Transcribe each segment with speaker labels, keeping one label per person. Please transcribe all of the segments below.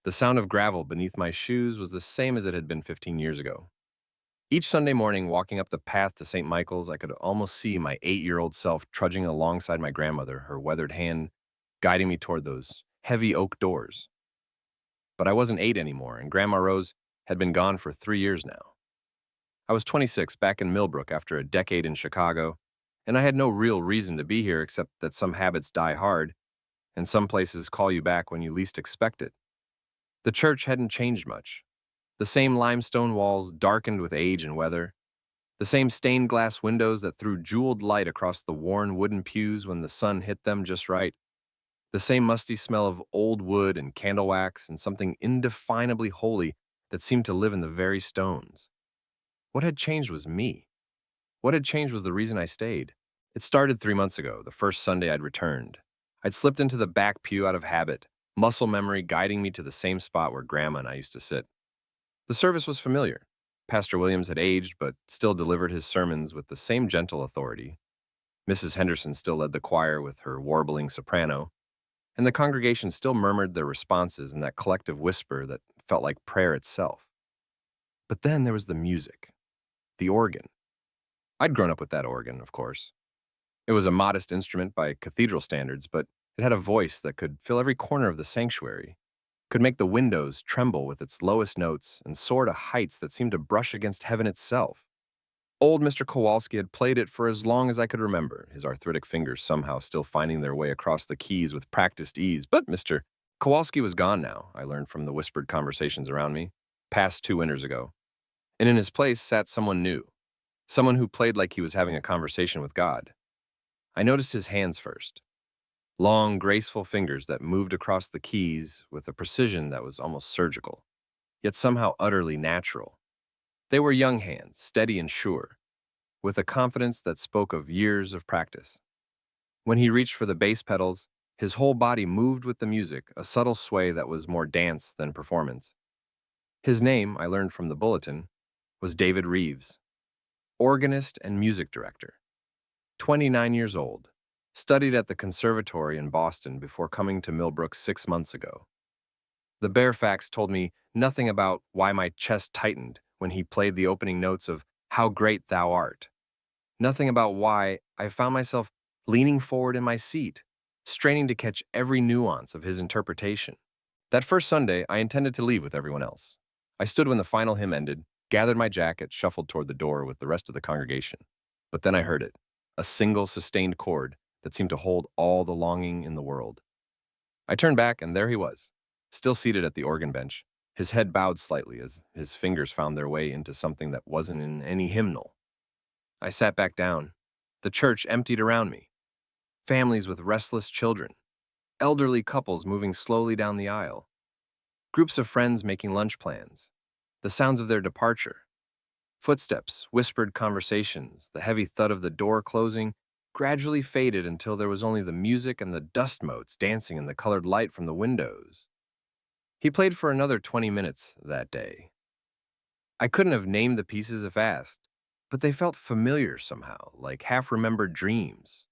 Speaker 1: The sound of gravel beneath my shoes was the same as it had been 15 years ago. Each Sunday morning, walking up the path to St. Michael's, I could almost see my 8-year-old self trudging alongside my grandmother, her weathered hand guiding me toward those heavy oak doors. But I wasn't 8 anymore, and Grandma Rose had been gone for 3 years now. I was 26, back in Millbrook after a decade in Chicago, and I had no real reason to be here except that some habits die hard, and some places call you back when you least expect it. The church hadn't changed much. The same limestone walls darkened with age and weather, the same stained glass windows that threw jeweled light across the worn wooden pews when the sun hit them just right, the same musty smell of old wood and candle wax, and something indefinably holy that seemed to live in the very stones. What had changed was me. What had changed was the reason I stayed. It started 3 months ago, the first Sunday I'd returned. I'd slipped into the back pew out of habit, muscle memory guiding me to the same spot where Grandma and I used to sit. The service was familiar. Pastor Williams had aged, but still delivered his sermons with the same gentle authority. Mrs. Henderson still led the choir with her warbling soprano, and the congregation still murmured their responses in that collective whisper that felt like prayer itself. But then there was the music, the organ. I'd grown up with that organ, of course. It was a modest instrument by cathedral standards, but it had a voice that could fill every corner of the sanctuary, could make the windows tremble with its lowest notes and soar to heights that seemed to brush against heaven itself. Old Mr. Kowalski had played it for as long as I could remember, his arthritic fingers somehow still finding their way across the keys with practiced ease. But Mr. Kowalski was gone now, I learned from the whispered conversations around me, past 2 winters ago. And in his place sat someone new, someone who played like he was having a conversation with God. I noticed his hands first. Long, graceful fingers that moved across the keys with a precision that was almost surgical, yet somehow utterly natural. They were young hands, steady and sure, with a confidence that spoke of years of practice. When he reached for the bass pedals, his whole body moved with the music, a subtle sway that was more dance than performance. His name, I learned from the bulletin, was David Reeves, organist and music director. 29 years old, studied at the conservatory in Boston before coming to Millbrook 6 months ago. The bare facts told me nothing about why my chest tightened when he played the opening notes of How Great Thou Art. Nothing about why I found myself leaning forward in my seat, straining to catch every nuance of his interpretation. That first Sunday, I intended to leave with everyone else. I stood when the final hymn ended, gathered my jacket, shuffled toward the door with the rest of the congregation. But then I heard it, a single sustained chord that seemed to hold all the longing in the world. I turned back, and there he was, still seated at the organ bench, his head bowed slightly as his fingers found their way into something that wasn't in any hymnal. I sat back down. The church emptied around me. Families with restless children, elderly couples moving slowly down the aisle, groups of friends making lunch plans, the sounds of their departure, footsteps, whispered conversations, the heavy thud of the door closing, gradually faded until there was only the music and the dust motes dancing in the colored light from the windows. He played for another 20 minutes that day. I couldn't have named the pieces if asked, but they felt familiar somehow, like half-remembered dreams.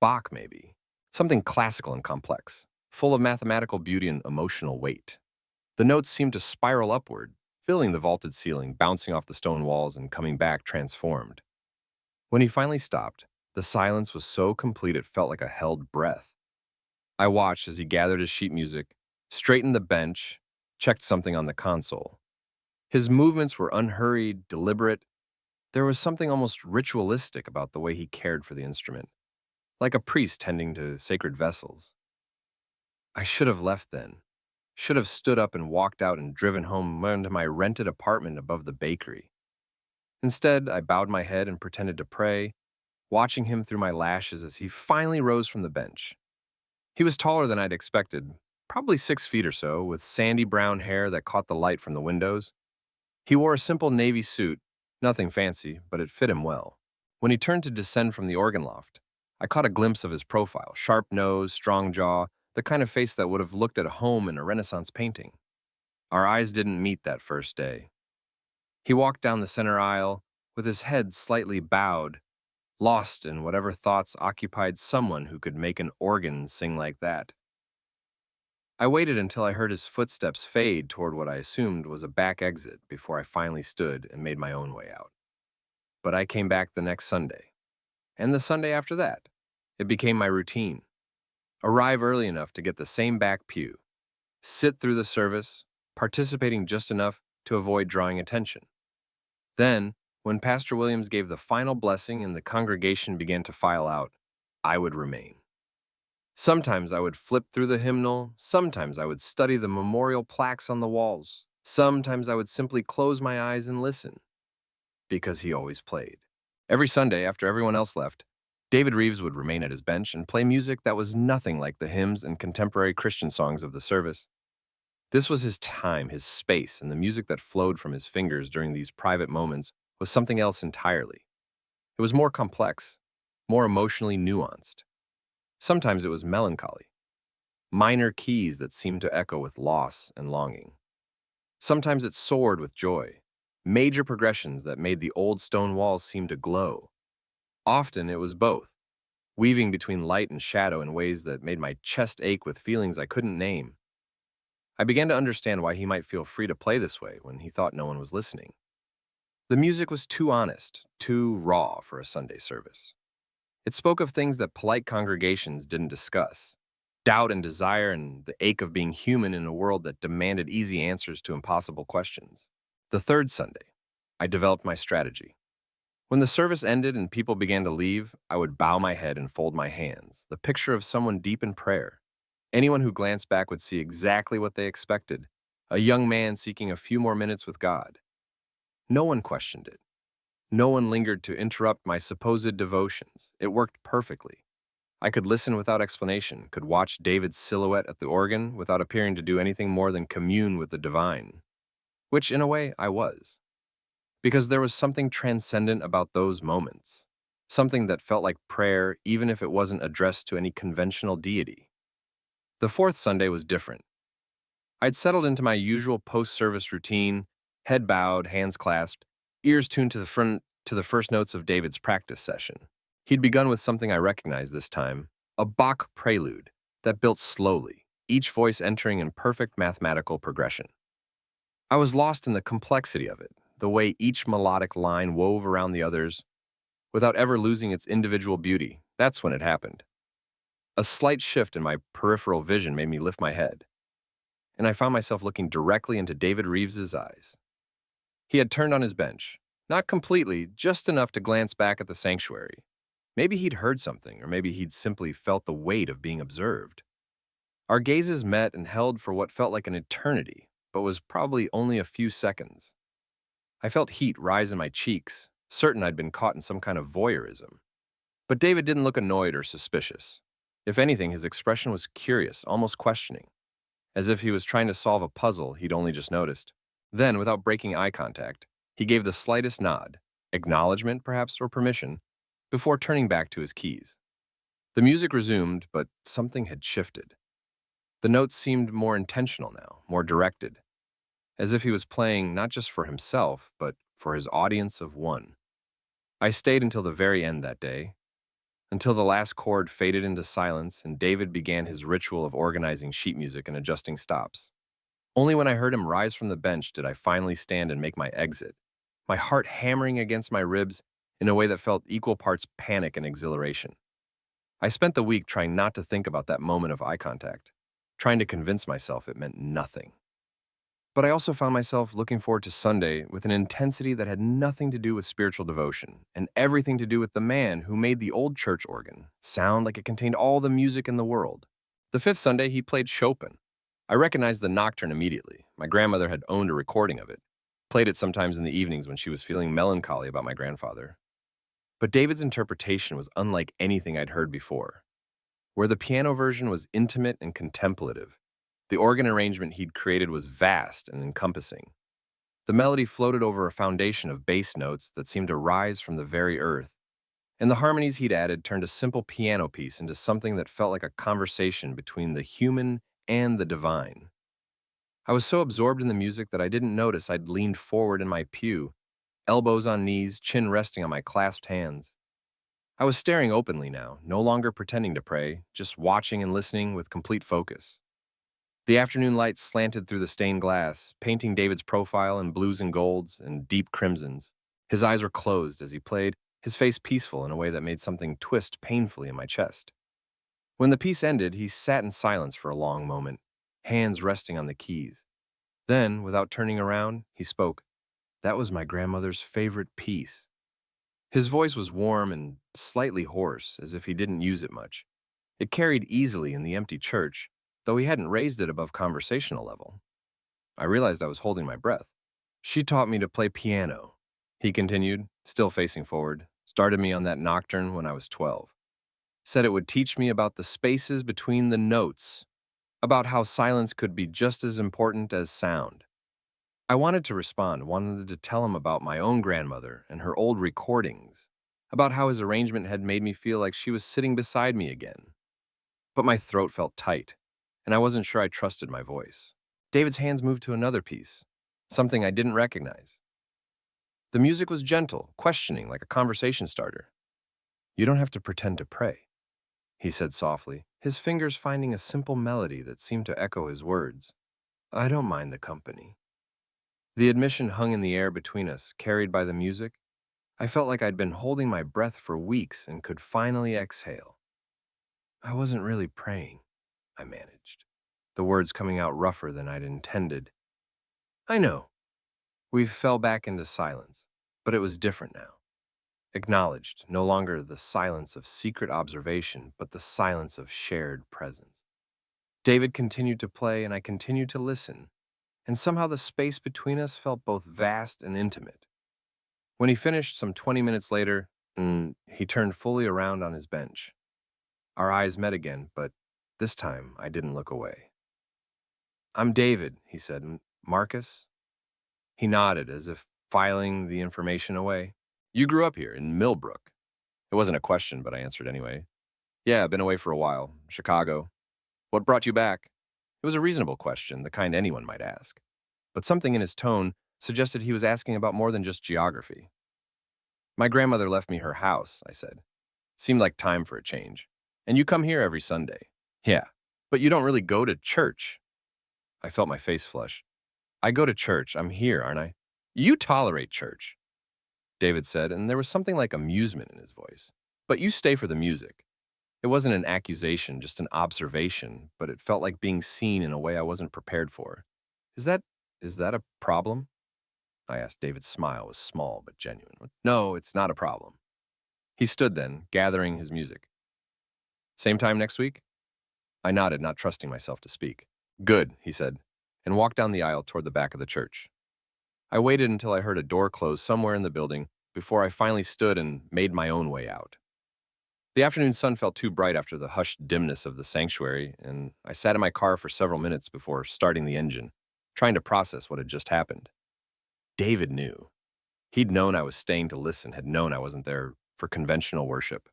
Speaker 1: Bach, maybe. Something classical and complex, full of mathematical beauty and emotional weight. The notes seemed to spiral upward, filling the vaulted ceiling, bouncing off the stone walls and coming back transformed. When he finally stopped, the silence was so complete it felt like a held breath. I watched as he gathered his sheet music, straightened the bench, checked something on the console. His movements were unhurried, deliberate. There was something almost ritualistic about the way he cared for the instrument, like a priest tending to sacred vessels. I should have left then, should have stood up and walked out and driven home into my rented apartment above the bakery. Instead, I bowed my head and pretended to pray, watching him through my lashes as he finally rose from the bench. He was taller than I'd expected, probably 6 feet or so, with sandy brown hair that caught the light from the windows. He wore a simple navy suit, nothing fancy, but it fit him well. When he turned to descend from the organ loft, I caught a glimpse of his profile, sharp nose, strong jaw, the kind of face that would have looked at home in a Renaissance painting. Our eyes didn't meet that first day. He walked down the center aisle with his head slightly bowed, lost in whatever thoughts occupied someone who could make an organ sing like that. I waited until I heard his footsteps fade toward what I assumed was a back exit before I finally stood and made my own way out. But I came back the next Sunday, and the Sunday after that. It became my routine. Arrive early enough to get the same back pew, sit through the service, participating just enough to avoid drawing attention. Then, when Pastor Williams gave the final blessing and the congregation began to file out, I would remain. Sometimes I would flip through the hymnal, sometimes I would study the memorial plaques on the walls, sometimes I would simply close my eyes and listen, because he always played. Every Sunday, after everyone else left, David Reeves would remain at his bench and play music that was nothing like the hymns and contemporary Christian songs of the service. This was his time, his space, and the music that flowed from his fingers during these private moments was something else entirely. It was more complex, more emotionally nuanced. Sometimes it was melancholy, minor keys that seemed to echo with loss and longing. Sometimes it soared with joy, major progressions that made the old stone walls seem to glow. Often it was both, weaving between light and shadow in ways that made my chest ache with feelings I couldn't name. I began to understand why he might feel free to play this way when he thought no one was listening. The music was too honest, too raw for a Sunday service. It spoke of things that polite congregations didn't discuss: doubt and desire and the ache of being human in a world that demanded easy answers to impossible questions. The third Sunday, I developed my strategy. When the service ended and people began to leave, I would bow my head and fold my hands, the picture of someone deep in prayer. Anyone who glanced back would see exactly what they expected: a young man seeking a few more minutes with God. No one questioned it. No one lingered to interrupt my supposed devotions. It worked perfectly. I could listen without explanation, could watch David's silhouette at the organ without appearing to do anything more than commune with the divine, which in a way I was. Because there was something transcendent about those moments, something that felt like prayer even if it wasn't addressed to any conventional deity. The fourth Sunday was different. I'd settled into my usual post-service routine, head bowed, hands clasped, ears tuned to the front to the first notes of David's practice session. He'd begun with something I recognized this time, a Bach prelude that built slowly, each voice entering in perfect mathematical progression. I was lost in the complexity of it, the way each melodic line wove around the others, without ever losing its individual beauty. That's when it happened. A slight shift in my peripheral vision made me lift my head, and I found myself looking directly into David Reeves's eyes. He had turned on his bench, not completely, just enough to glance back at the sanctuary. Maybe he'd heard something, or maybe he'd simply felt the weight of being observed. Our gazes met and held for what felt like an eternity, but was probably only a few seconds. I felt heat rise in my cheeks, certain I'd been caught in some kind of voyeurism. But David didn't look annoyed or suspicious. If anything, his expression was curious, almost questioning, as if he was trying to solve a puzzle he'd only just noticed. Then, without breaking eye contact, he gave the slightest nod, acknowledgement perhaps, or permission, before turning back to his keys. The music resumed, but something had shifted. The notes seemed more intentional now, more directed, as if he was playing not just for himself, but for his audience of one. I stayed until the very end that day, until the last chord faded into silence and David began his ritual of organizing sheet music and adjusting stops. Only when I heard him rise from the bench did I finally stand and make my exit, my heart hammering against my ribs in a way that felt equal parts panic and exhilaration. I spent the week trying not to think about that moment of eye contact, trying to convince myself it meant nothing. But I also found myself looking forward to Sunday with an intensity that had nothing to do with spiritual devotion and everything to do with the man who made the old church organ sound like it contained all the music in the world. The fifth Sunday, he played Chopin. I recognized the nocturne immediately. My grandmother had owned a recording of it, played it sometimes in the evenings when she was feeling melancholy about my grandfather. But David's interpretation was unlike anything I'd heard before. Where the piano version was intimate and contemplative, the organ arrangement he'd created was vast and encompassing. The melody floated over a foundation of bass notes that seemed to rise from the very earth, and the harmonies he'd added turned a simple piano piece into something that felt like a conversation between the human and the divine. I was so absorbed in the music that I didn't notice I'd leaned forward in my pew, elbows on knees, chin resting on my clasped hands. I was staring openly now, no longer pretending to pray, just watching and listening with complete focus. The afternoon light slanted through the stained glass, painting David's profile in blues and golds and deep crimsons. His eyes were closed as he played, his face peaceful in a way that made something twist painfully in my chest. When the piece ended, he sat in silence for a long moment, hands resting on the keys. Then, without turning around, he spoke. That was my grandmother's favorite piece. His voice was warm and slightly hoarse, as if he didn't use it much. It carried easily in the empty church, though he hadn't raised it above conversational level. I realized I was holding my breath. She taught me to play piano, he continued, still facing forward. Started me on that nocturne when I was 12. Said it would teach me about the spaces between the notes, about how silence could be just as important as sound. I wanted to respond, wanted to tell him about my own grandmother and her old recordings, about how his arrangement had made me feel like she was sitting beside me again. But my throat felt tight, and I wasn't sure I trusted my voice. David's hands moved to another piece, something I didn't recognize. The music was gentle, questioning, like a conversation starter. You don't have to pretend to pray, he said softly, his fingers finding a simple melody that seemed to echo his words. I don't mind the company. The admission hung in the air between us, carried by the music. I felt like I'd been holding my breath for weeks and could finally exhale. I wasn't really praying, I managed, the words coming out rougher than I'd intended. I know. We fell back into silence, but it was different now. Acknowledged, no longer the silence of secret observation, but the silence of shared presence. David continued to play, and I continued to listen, and somehow the space between us felt both vast and intimate. When he finished some 20 minutes later, he turned fully around on his bench. Our eyes met again, but this time I didn't look away. I'm David, he said. Marcus? He nodded as if filing the information away. You grew up here in Millbrook. It wasn't a question, but I answered anyway. Yeah, I've been away for a while. Chicago. What brought you back? It was a reasonable question, the kind anyone might ask. But something in his tone suggested he was asking about more than just geography. My grandmother left me her house, I said. Seemed like time for a change. And you come here every Sunday. Yeah, but you don't really go to church. I felt my face flush. I go to church. I'm here, aren't I? You tolerate church, David said, and there was something like amusement in his voice. But you stay for the music. It wasn't an accusation, just an observation, but it felt like being seen in a way I wasn't prepared for. Is that a problem? I asked. David's smile was small but genuine. No, it's not a problem. He stood then, gathering his music. Same time next week? I nodded, not trusting myself to speak. Good, he said, and walked down the aisle toward the back of the church. I waited until I heard a door close somewhere in the building before I finally stood and made my own way out. The afternoon sun felt too bright after the hushed dimness of the sanctuary, and I sat in my car for several minutes before starting the engine, trying to process what had just happened. David knew. He'd known I was staying to listen, had known I wasn't there for conventional worship.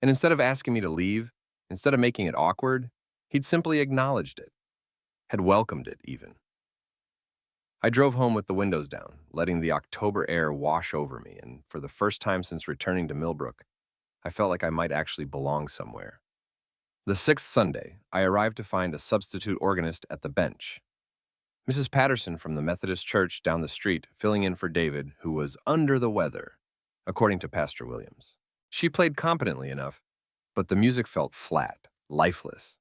Speaker 1: And instead of asking me to leave, instead of making it awkward, he'd simply acknowledged it, had welcomed it even. I drove home with the windows down, letting the October air wash over me, and for the first time since returning to Millbrook, I felt like I might actually belong somewhere. The sixth Sunday, I arrived to find a substitute organist at the bench. Mrs. Patterson from the Methodist Church down the street filling in for David, who was under the weather, according to Pastor Williams. She played competently enough, but the music felt flat, lifeless.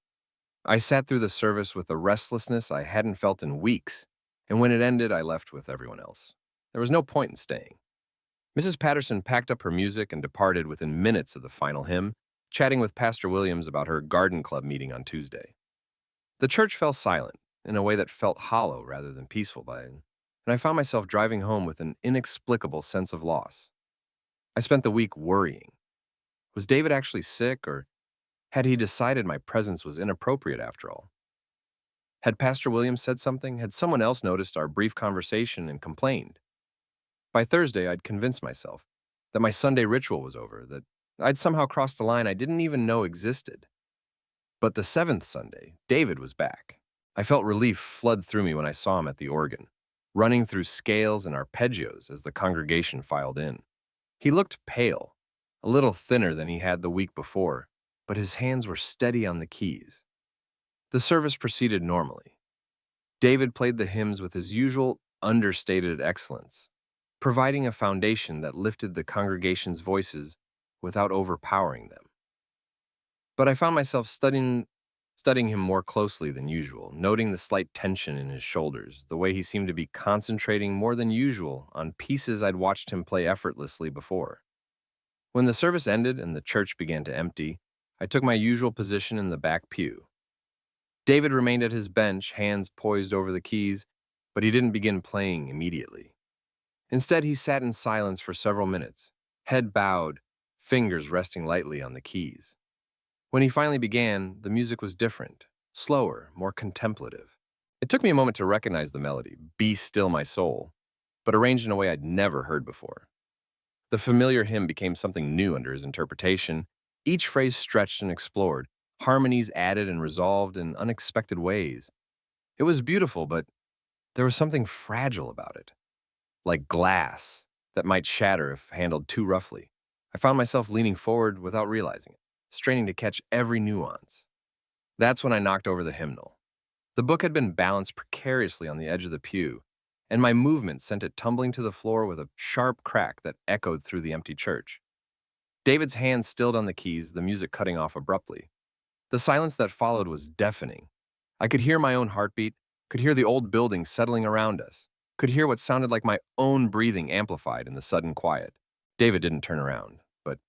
Speaker 1: I sat through the service with a restlessness I hadn't felt in weeks, and when it ended, I left with everyone else. There was no point in staying. Mrs. Patterson packed up her music and departed within minutes of the final hymn, chatting with Pastor Williams about her garden club meeting on Tuesday. The church fell silent, in a way that felt hollow rather than peaceful and I found myself driving home with an inexplicable sense of loss. I spent the week worrying. Was David actually sick, or had he decided my presence was inappropriate after all? Had Pastor Williams said something? Had someone else noticed our brief conversation and complained? By Thursday, I'd convinced myself that my Sunday ritual was over, that I'd somehow crossed a line I didn't even know existed. But the seventh Sunday, David was back. I felt relief flood through me when I saw him at the organ, running through scales and arpeggios as the congregation filed in. He looked pale, a little thinner than he had the week before, but his hands were steady on the keys. The service proceeded normally. David played the hymns with his usual understated excellence, providing a foundation that lifted the congregation's voices without overpowering them. But I found myself studying him more closely than usual, noting the slight tension in his shoulders, the way he seemed to be concentrating more than usual on pieces I'd watched him play effortlessly before. When the service ended and the church began to empty, I took my usual position in the back pew. David remained at his bench, hands poised over the keys, but he didn't begin playing immediately. Instead, he sat in silence for several minutes, head bowed, fingers resting lightly on the keys. When he finally began, the music was different, slower, more contemplative. It took me a moment to recognize the melody, "Be Still My Soul," but arranged in a way I'd never heard before. The familiar hymn became something new under his interpretation, each phrase stretched and explored, harmonies added and resolved in unexpected ways. It was beautiful, but there was something fragile about it, like glass that might shatter if handled too roughly. I found myself leaning forward without realizing it, straining to catch every nuance. That's when I knocked over the hymnal. The book had been balanced precariously on the edge of the pew, and my movement sent it tumbling to the floor with a sharp crack that echoed through the empty church. David's hand stilled on the keys, the music cutting off abruptly. The silence that followed was deafening. I could hear my own heartbeat, could hear the old building settling around us, could hear what sounded like my own breathing amplified in the sudden quiet. David didn't turn around, but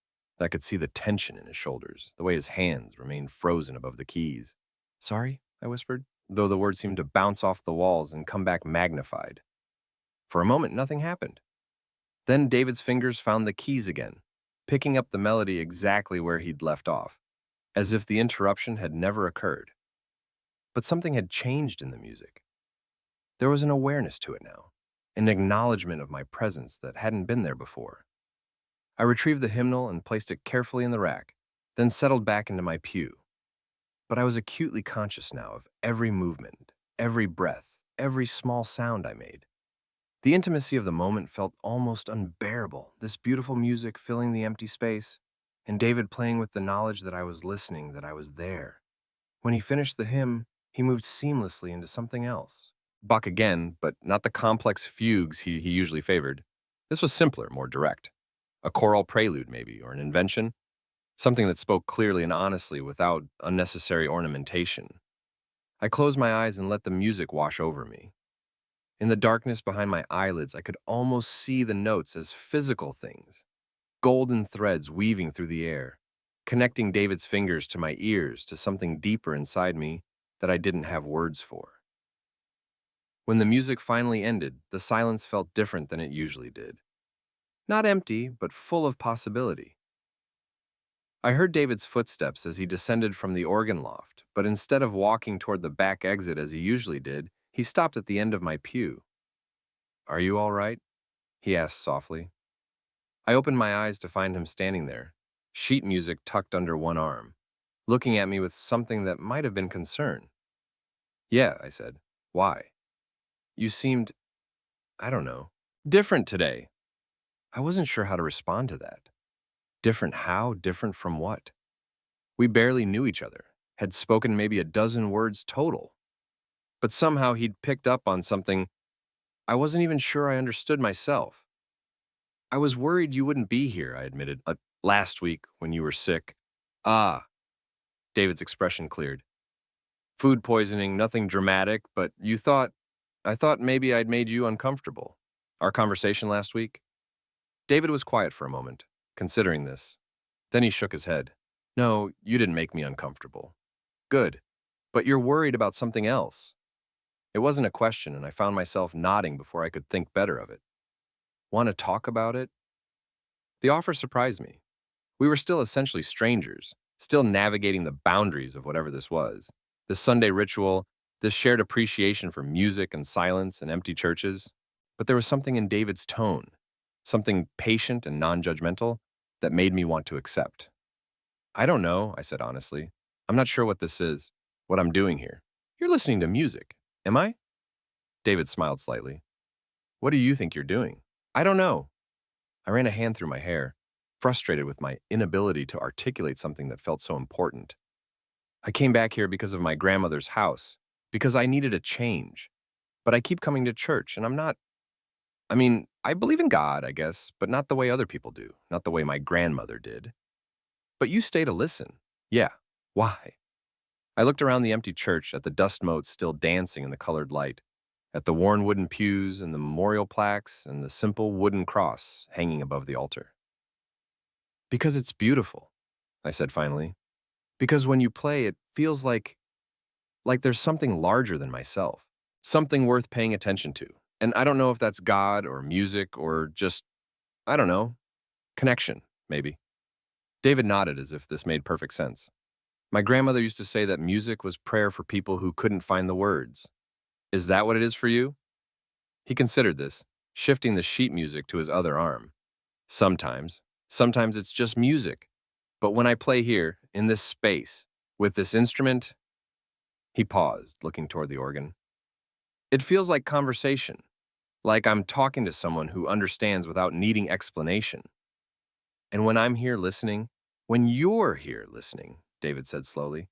Speaker 1: I could see the tension in his shoulders, the way his hands remained frozen above the keys. "Sorry," I whispered, though the words seemed to bounce off the walls and come back magnified. For a moment, nothing happened. Then David's fingers found the keys again, picking up the melody exactly where he'd left off, as if the interruption had never occurred. But something had changed in the music. There was an awareness to it now, an acknowledgement of my presence that hadn't been there before. I retrieved the hymnal and placed it carefully in the rack, then settled back into my pew. But I was acutely conscious now of every movement, every breath, every small sound I made. The intimacy of the moment felt almost unbearable, this beautiful music filling the empty space, and David playing with the knowledge that I was listening, that I was there. When he finished the hymn, he moved seamlessly into something else. Bach again, but not the complex fugues he usually favored. This was simpler, more direct. A choral prelude, maybe, or an invention. Something that spoke clearly and honestly without unnecessary ornamentation. I closed my eyes and let the music wash over me. In the darkness behind my eyelids, I could almost see the notes as physical things, golden threads weaving through the air, connecting David's fingers to my ears, to something deeper inside me that I didn't have words for. When the music finally ended, the silence felt different than it usually did. Not empty, but full of possibility. I heard David's footsteps as he descended from the organ loft, but instead of walking toward the back exit as he usually did, he stopped at the end of my pew. "Are you all right?" he asked softly. I opened my eyes to find him standing there, sheet music tucked under one arm, looking at me with something that might have been concern. "Yeah," I said. "Why?" "You seemed, I don't know, different today." I wasn't sure how to respond to that. Different how? Different from what? We barely knew each other, had spoken maybe a dozen words total. But somehow he'd picked up on something I wasn't even sure I understood myself. "I was worried you wouldn't be here," I admitted, "last week when you were sick." "Ah," David's expression cleared. "Food poisoning, nothing dramatic, but I thought maybe I'd made you uncomfortable. Our conversation last week?" David was quiet for a moment, considering this. Then he shook his head. "No, you didn't make me uncomfortable." "Good. But you're worried about something else." It wasn't a question, and I found myself nodding before I could think better of it. "Want to talk about it?" The offer surprised me. We were still essentially strangers, still navigating the boundaries of whatever this was. This Sunday ritual, this shared appreciation for music and silence and empty churches. But there was something in David's tone, something patient and non-judgmental, that made me want to accept. "I don't know," I said honestly. "I'm not sure what this is, what I'm doing here." "You're listening to music, am I?" David smiled slightly. "What do you think you're doing?" "I don't know." I ran a hand through my hair, frustrated with my inability to articulate something that felt so important. I came back here because of my grandmother's house, because I needed a change. But I keep coming to church, and I believe in God, I guess, but not the way other people do, not the way my grandmother did. But you stay to listen. Yeah. Why? I looked around the empty church at the dust motes still dancing in the colored light, at the worn wooden pews and the memorial plaques and the simple wooden cross hanging above the altar. Because it's beautiful, I said finally. Because when you play, it feels like there's something larger than myself, something worth paying attention to. And I don't know if that's God or music or just, I don't know, connection, maybe. David nodded as if this made perfect sense. My grandmother used to say that music was prayer for people who couldn't find the words. Is that what it is for you? He considered this, shifting the sheet music to his other arm. Sometimes. Sometimes it's just music. But when I play here, in this space, with this instrument, he paused, looking toward the organ. It feels like conversation, like I'm talking to someone who understands without needing explanation. And when I'm here listening, when you're here listening, David said slowly,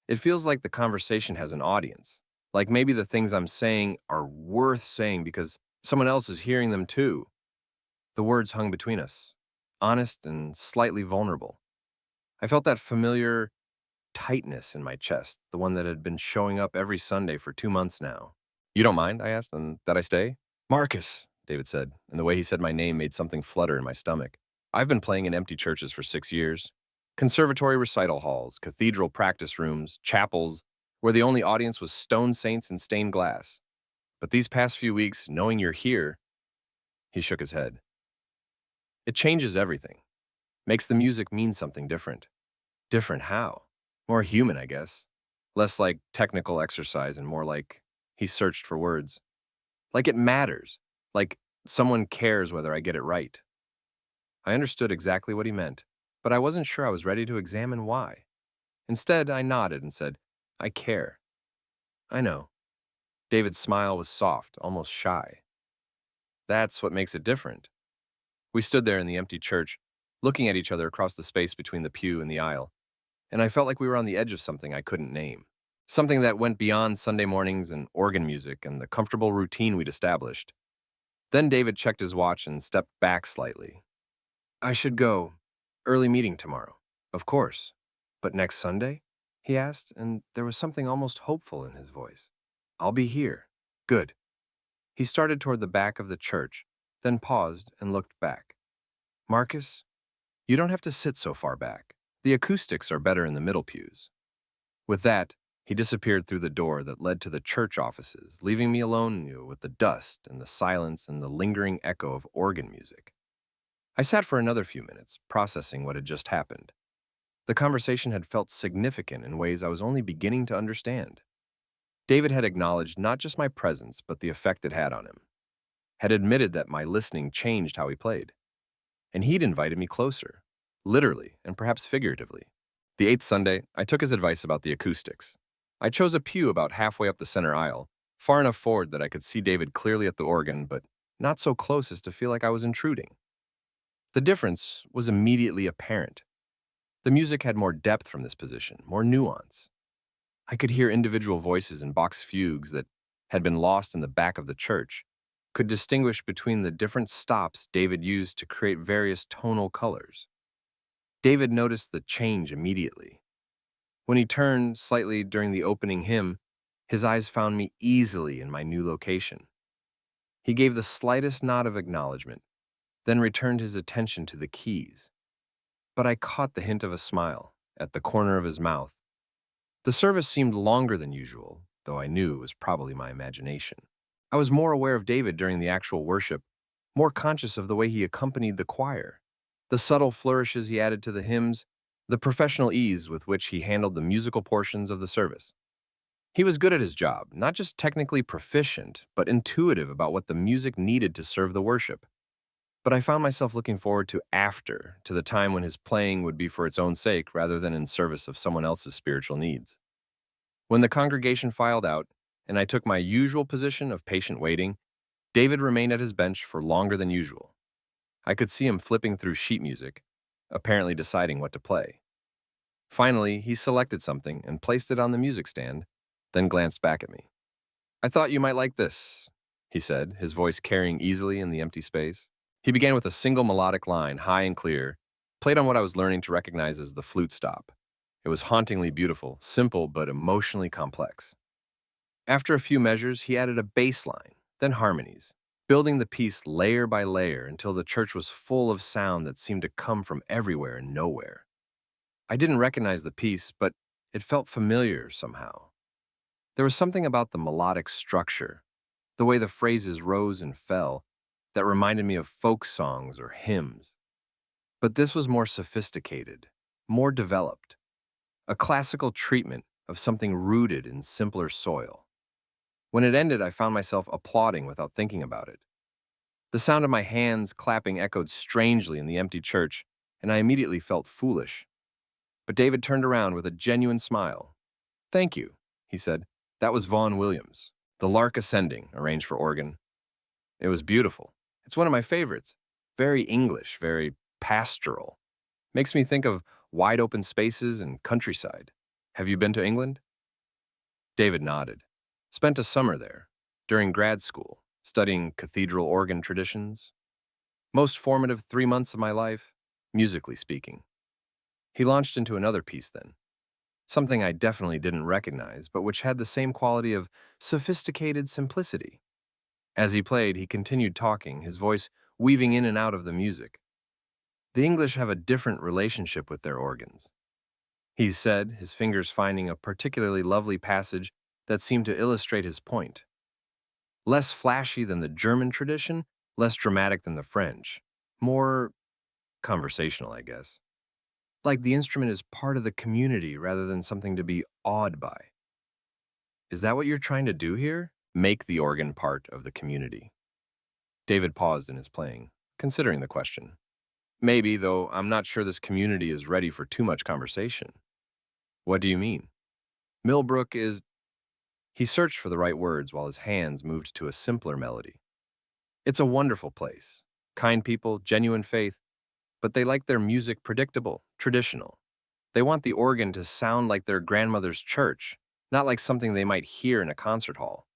Speaker 1: it feels like the conversation has an audience. Like maybe the things I'm saying are worth saying because someone else is hearing them too. The words hung between us, honest and slightly vulnerable. I felt that familiar tightness in my chest, the one that had been showing up every Sunday for 2 months now. You don't mind? I asked, and that I stay? Marcus, David said, and the way he said my name made something flutter in my stomach. I've been playing in empty churches for 6 years. Conservatory recital halls, cathedral practice rooms, chapels, where the only audience was stone saints and stained glass. But these past few weeks, knowing you're here, he shook his head. It changes everything. Makes the music mean something different. Different how? More human, I guess. Less like technical exercise and more like he searched for words. Like it matters. Like someone cares whether I get it right. I understood exactly what he meant, but I wasn't sure I was ready to examine why. Instead, I nodded and said, I care. I know. David's smile was soft, almost shy. That's what makes it different. We stood there in the empty church, looking at each other across the space between the pew and the aisle, and I felt like we were on the edge of something I couldn't name. Something that went beyond Sunday mornings and organ music and the comfortable routine we'd established. Then David checked his watch and stepped back slightly. I should go. Early meeting tomorrow. Of course. But next Sunday? He asked, and there was something almost hopeful in his voice. I'll be here. Good. He started toward the back of the church, then paused and looked back. Marcus, you don't have to sit so far back. The acoustics are better in the middle pews. With that, he disappeared through the door that led to the church offices, leaving me alone with the dust and the silence and the lingering echo of organ music. I sat for another few minutes, processing what had just happened. The conversation had felt significant in ways I was only beginning to understand. David had acknowledged not just my presence, but the effect it had on him. Had admitted that my listening changed how he played. And he'd invited me closer, literally and perhaps figuratively. The eighth Sunday, I took his advice about the acoustics. I chose a pew about halfway up the center aisle, far enough forward that I could see David clearly at the organ, but not so close as to feel like I was intruding. The difference was immediately apparent. The music had more depth from this position, more nuance. I could hear individual voices in box fugues that had been lost in the back of the church, could distinguish between the different stops David used to create various tonal colors. David noticed the change immediately. When he turned slightly during the opening hymn, his eyes found me easily in my new location. He gave the slightest nod of acknowledgement, then returned his attention to the keys. But I caught the hint of a smile at the corner of his mouth. The service seemed longer than usual, though I knew it was probably my imagination. I was more aware of David during the actual worship, more conscious of the way he accompanied the choir, the subtle flourishes he added to the hymns, the professional ease with which he handled the musical portions of the service. He was good at his job, not just technically proficient, but intuitive about what the music needed to serve the worship. But I found myself looking forward to the time when his playing would be for its own sake rather than in service of someone else's spiritual needs. When the congregation filed out, and I took my usual position of patient waiting, David remained at his bench for longer than usual. I could see him flipping through sheet music, apparently deciding what to play. Finally, he selected something and placed it on the music stand, then glanced back at me. "I thought you might like this," he said, his voice carrying easily in the empty space. He began with a single melodic line, high and clear, played on what I was learning to recognize as the flute stop. It was hauntingly beautiful, simple but emotionally complex. After a few measures, he added a bass line, then harmonies, building the piece layer by layer until the church was full of sound that seemed to come from everywhere and nowhere. I didn't recognize the piece, but it felt familiar somehow. There was something about the melodic structure, the way the phrases rose and fell, that reminded me of folk songs or hymns. But this was more sophisticated, more developed, a classical treatment of something rooted in simpler soil. When it ended, I found myself applauding without thinking about it. The sound of my hands clapping echoed strangely in the empty church, and I immediately felt foolish. But David turned around with a genuine smile. "Thank you," he said. "That was Vaughan Williams, The Lark Ascending, arranged for organ. It was beautiful. It's one of my favorites. Very English, very pastoral. Makes me think of wide open spaces and countryside. Have you been to England?" David nodded. "Spent a summer there, during grad school, studying cathedral organ traditions. Most formative 3 months of my life, musically speaking." He launched into another piece then, something I definitely didn't recognize, but which had the same quality of sophisticated simplicity. As he played, he continued talking, his voice weaving in and out of the music. "The English have a different relationship with their organs," he said, his fingers finding a particularly lovely passage that seemed to illustrate his point. "Less flashy than the German tradition, less dramatic than the French. More conversational, I guess. Like the instrument is part of the community rather than something to be awed by. Is that what you're trying to do here? Make the organ part of the community." David paused in his playing, considering the question. "Maybe, though I'm not sure this community is ready for too much conversation." "What do you mean?" "Millbrook is—" He searched for the right words while his hands moved to a simpler melody. "It's a wonderful place. Kind people, genuine faith, but they like their music predictable, traditional. They want the organ to sound like their grandmother's church, not like something they might hear in a concert hall.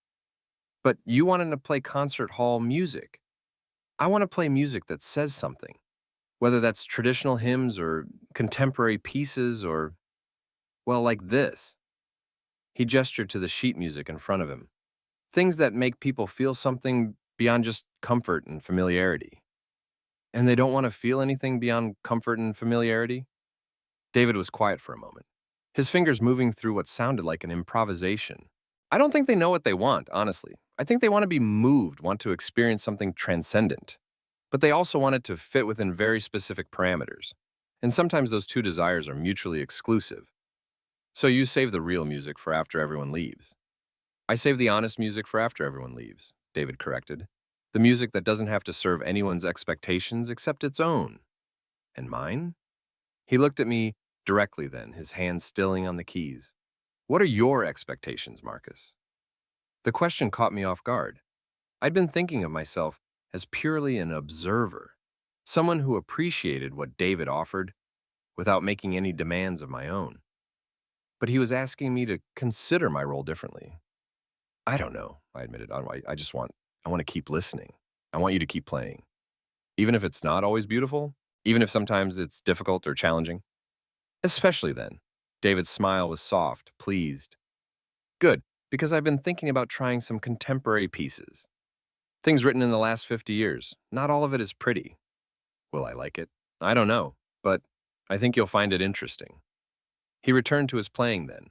Speaker 1: But you wanted to play concert hall music. I want to play music that says something, whether that's traditional hymns or contemporary pieces or, well, like this." He gestured to the sheet music in front of him. "Things that make people feel something beyond just comfort and familiarity." "And they don't want to feel anything beyond comfort and familiarity?" David was quiet for a moment, his fingers moving through what sounded like an improvisation. "I don't think they know what they want, honestly. I think they want to be moved, want to experience something transcendent. But they also want it to fit within very specific parameters. And sometimes those two desires are mutually exclusive. So you save the real music for after everyone leaves." "I save the honest music for after everyone leaves," David corrected. "The music that doesn't have to serve anyone's expectations except its own." "And mine?" He looked at me directly then, his hands stilling on the keys. "What are your expectations, Marcus?" The question caught me off guard. I'd been thinking of myself as purely an observer, someone who appreciated what David offered without making any demands of my own. But he was asking me to consider my role differently. "I don't know," I admitted. I want to keep listening. I want you to keep playing. Even if it's not always beautiful, even if sometimes it's difficult or challenging. Especially then." David's smile was soft, pleased. "Good, because I've been thinking about trying some contemporary pieces. Things written in the last 50 years. Not all of it is pretty. Will I like it? I don't know, but I think you'll find it interesting." He returned to his playing then,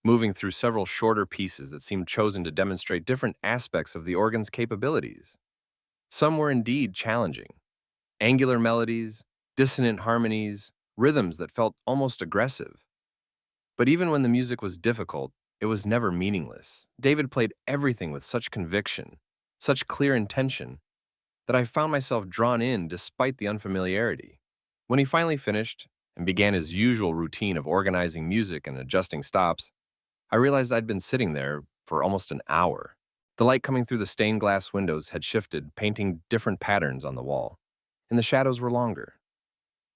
Speaker 1: moving through several shorter pieces that seemed chosen to demonstrate different aspects of the organ's capabilities. Some were indeed challenging. Angular melodies, dissonant harmonies, rhythms that felt almost aggressive. But even when the music was difficult, it was never meaningless. David played everything with such conviction, such clear intention, that I found myself drawn in despite the unfamiliarity. When he finally finished and began his usual routine of organizing music and adjusting stops, I realized I'd been sitting there for almost an hour. The light coming through the stained glass windows had shifted, painting different patterns on the wall, and the shadows were longer.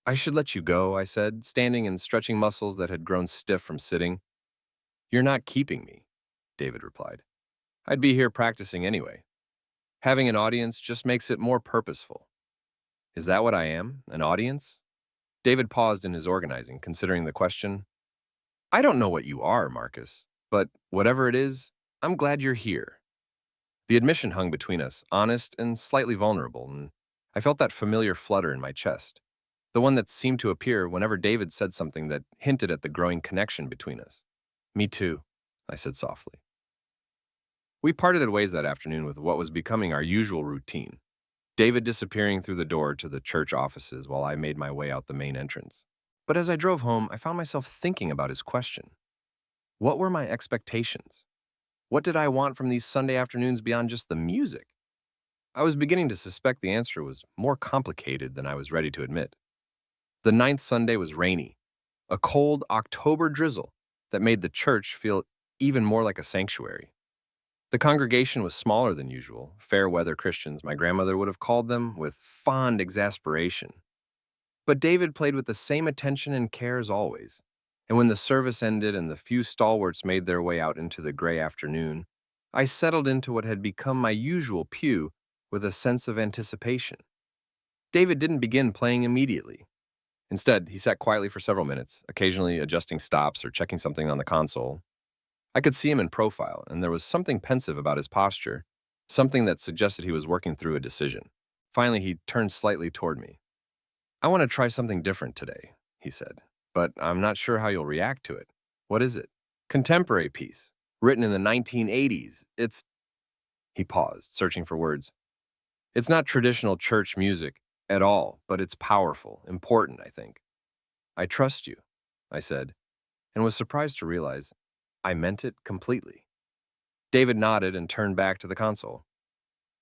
Speaker 1: I should let you go, I said, standing and stretching muscles that had grown stiff from sitting. You're not keeping me, David replied. I'd be here practicing anyway. Having an audience just makes it more purposeful. Is that what I am? An audience? David paused in his organizing, considering the question. I don't know what you are, Marcus, but whatever it is, I'm glad you're here. The admission hung between us, honest and slightly vulnerable, and I felt that familiar flutter in my chest, the one that seemed to appear whenever David said something that hinted at the growing connection between us. Me too, I said softly. We parted ways that afternoon with what was becoming our usual routine, David disappearing through the door to the church offices while I made my way out the main entrance. But as I drove home, I found myself thinking about his question. What were my expectations? What did I want from these Sunday afternoons beyond just the music? I was beginning to suspect the answer was more complicated than I was ready to admit. The ninth Sunday was rainy, a cold October drizzle that made the church feel even more like a sanctuary. The congregation was smaller than usual, fair weather Christians, my grandmother would have called them, with fond exasperation. But David played with the same attention and care as always, and when the service ended and the few stalwarts made their way out into the gray afternoon, I settled into what had become my usual pew with a sense of anticipation. David didn't begin playing immediately. Instead, he sat quietly for several minutes, occasionally adjusting stops or checking something on the console. I could see him in profile, and there was something pensive about his posture, something that suggested he was working through a decision. Finally, he turned slightly toward me. I want to try something different today, he said, but I'm not sure how you'll react to it. What is it? Contemporary piece, written in the 1980s. He paused, searching for words. It's not traditional church music at all, but it's powerful, important, I think. I trust you, I said, and was surprised to realize I meant it completely. David nodded and turned back to the console.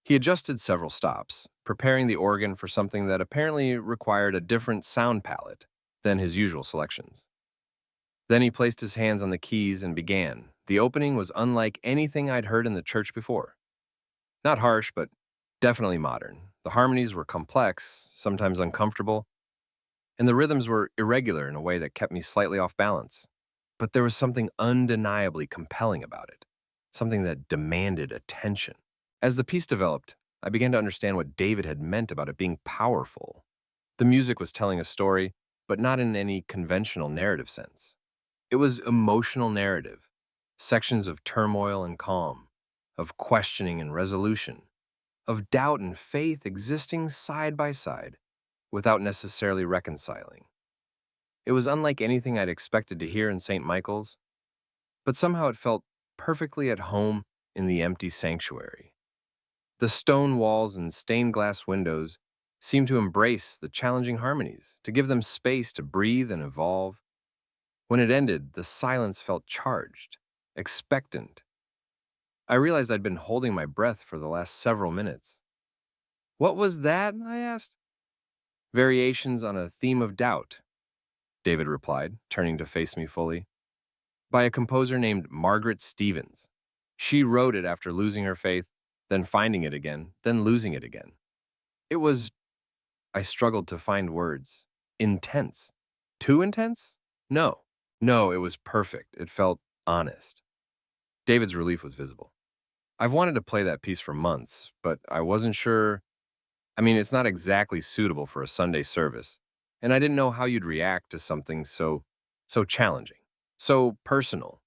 Speaker 1: He adjusted several stops, preparing the organ for something that apparently required a different sound palette than his usual selections. Then he placed his hands on the keys and began. The opening was unlike anything I'd heard in the church before. Not harsh, but definitely modern. The harmonies were complex, sometimes uncomfortable, and the rhythms were irregular in a way that kept me slightly off balance. But there was something undeniably compelling about it, something that demanded attention. As the piece developed, I began to understand what David had meant about it being powerful. The music was telling a story, but not in any conventional narrative sense. It was emotional narrative, sections of turmoil and calm, of questioning and resolution, of doubt and faith existing side by side, without necessarily reconciling. It was unlike anything I'd expected to hear in St. Michael's, but somehow it felt perfectly at home in the empty sanctuary. The stone walls and stained glass windows seemed to embrace the challenging harmonies, to give them space to breathe and evolve. When it ended, the silence felt charged, expectant. I realized I'd been holding my breath for the last several minutes. What was that? I asked. Variations on a theme of doubt, David replied, turning to face me fully. By a composer named Margaret Stevens. She wrote it after losing her faith, then finding it again, then losing it again. It was, I struggled to find words, intense. Too intense? No. No, it was perfect. It felt honest. David's relief was visible. I've wanted to play that piece for months, but I wasn't sure. It's not exactly suitable for a Sunday service, and I didn't know how you'd react to something so challenging, so personal.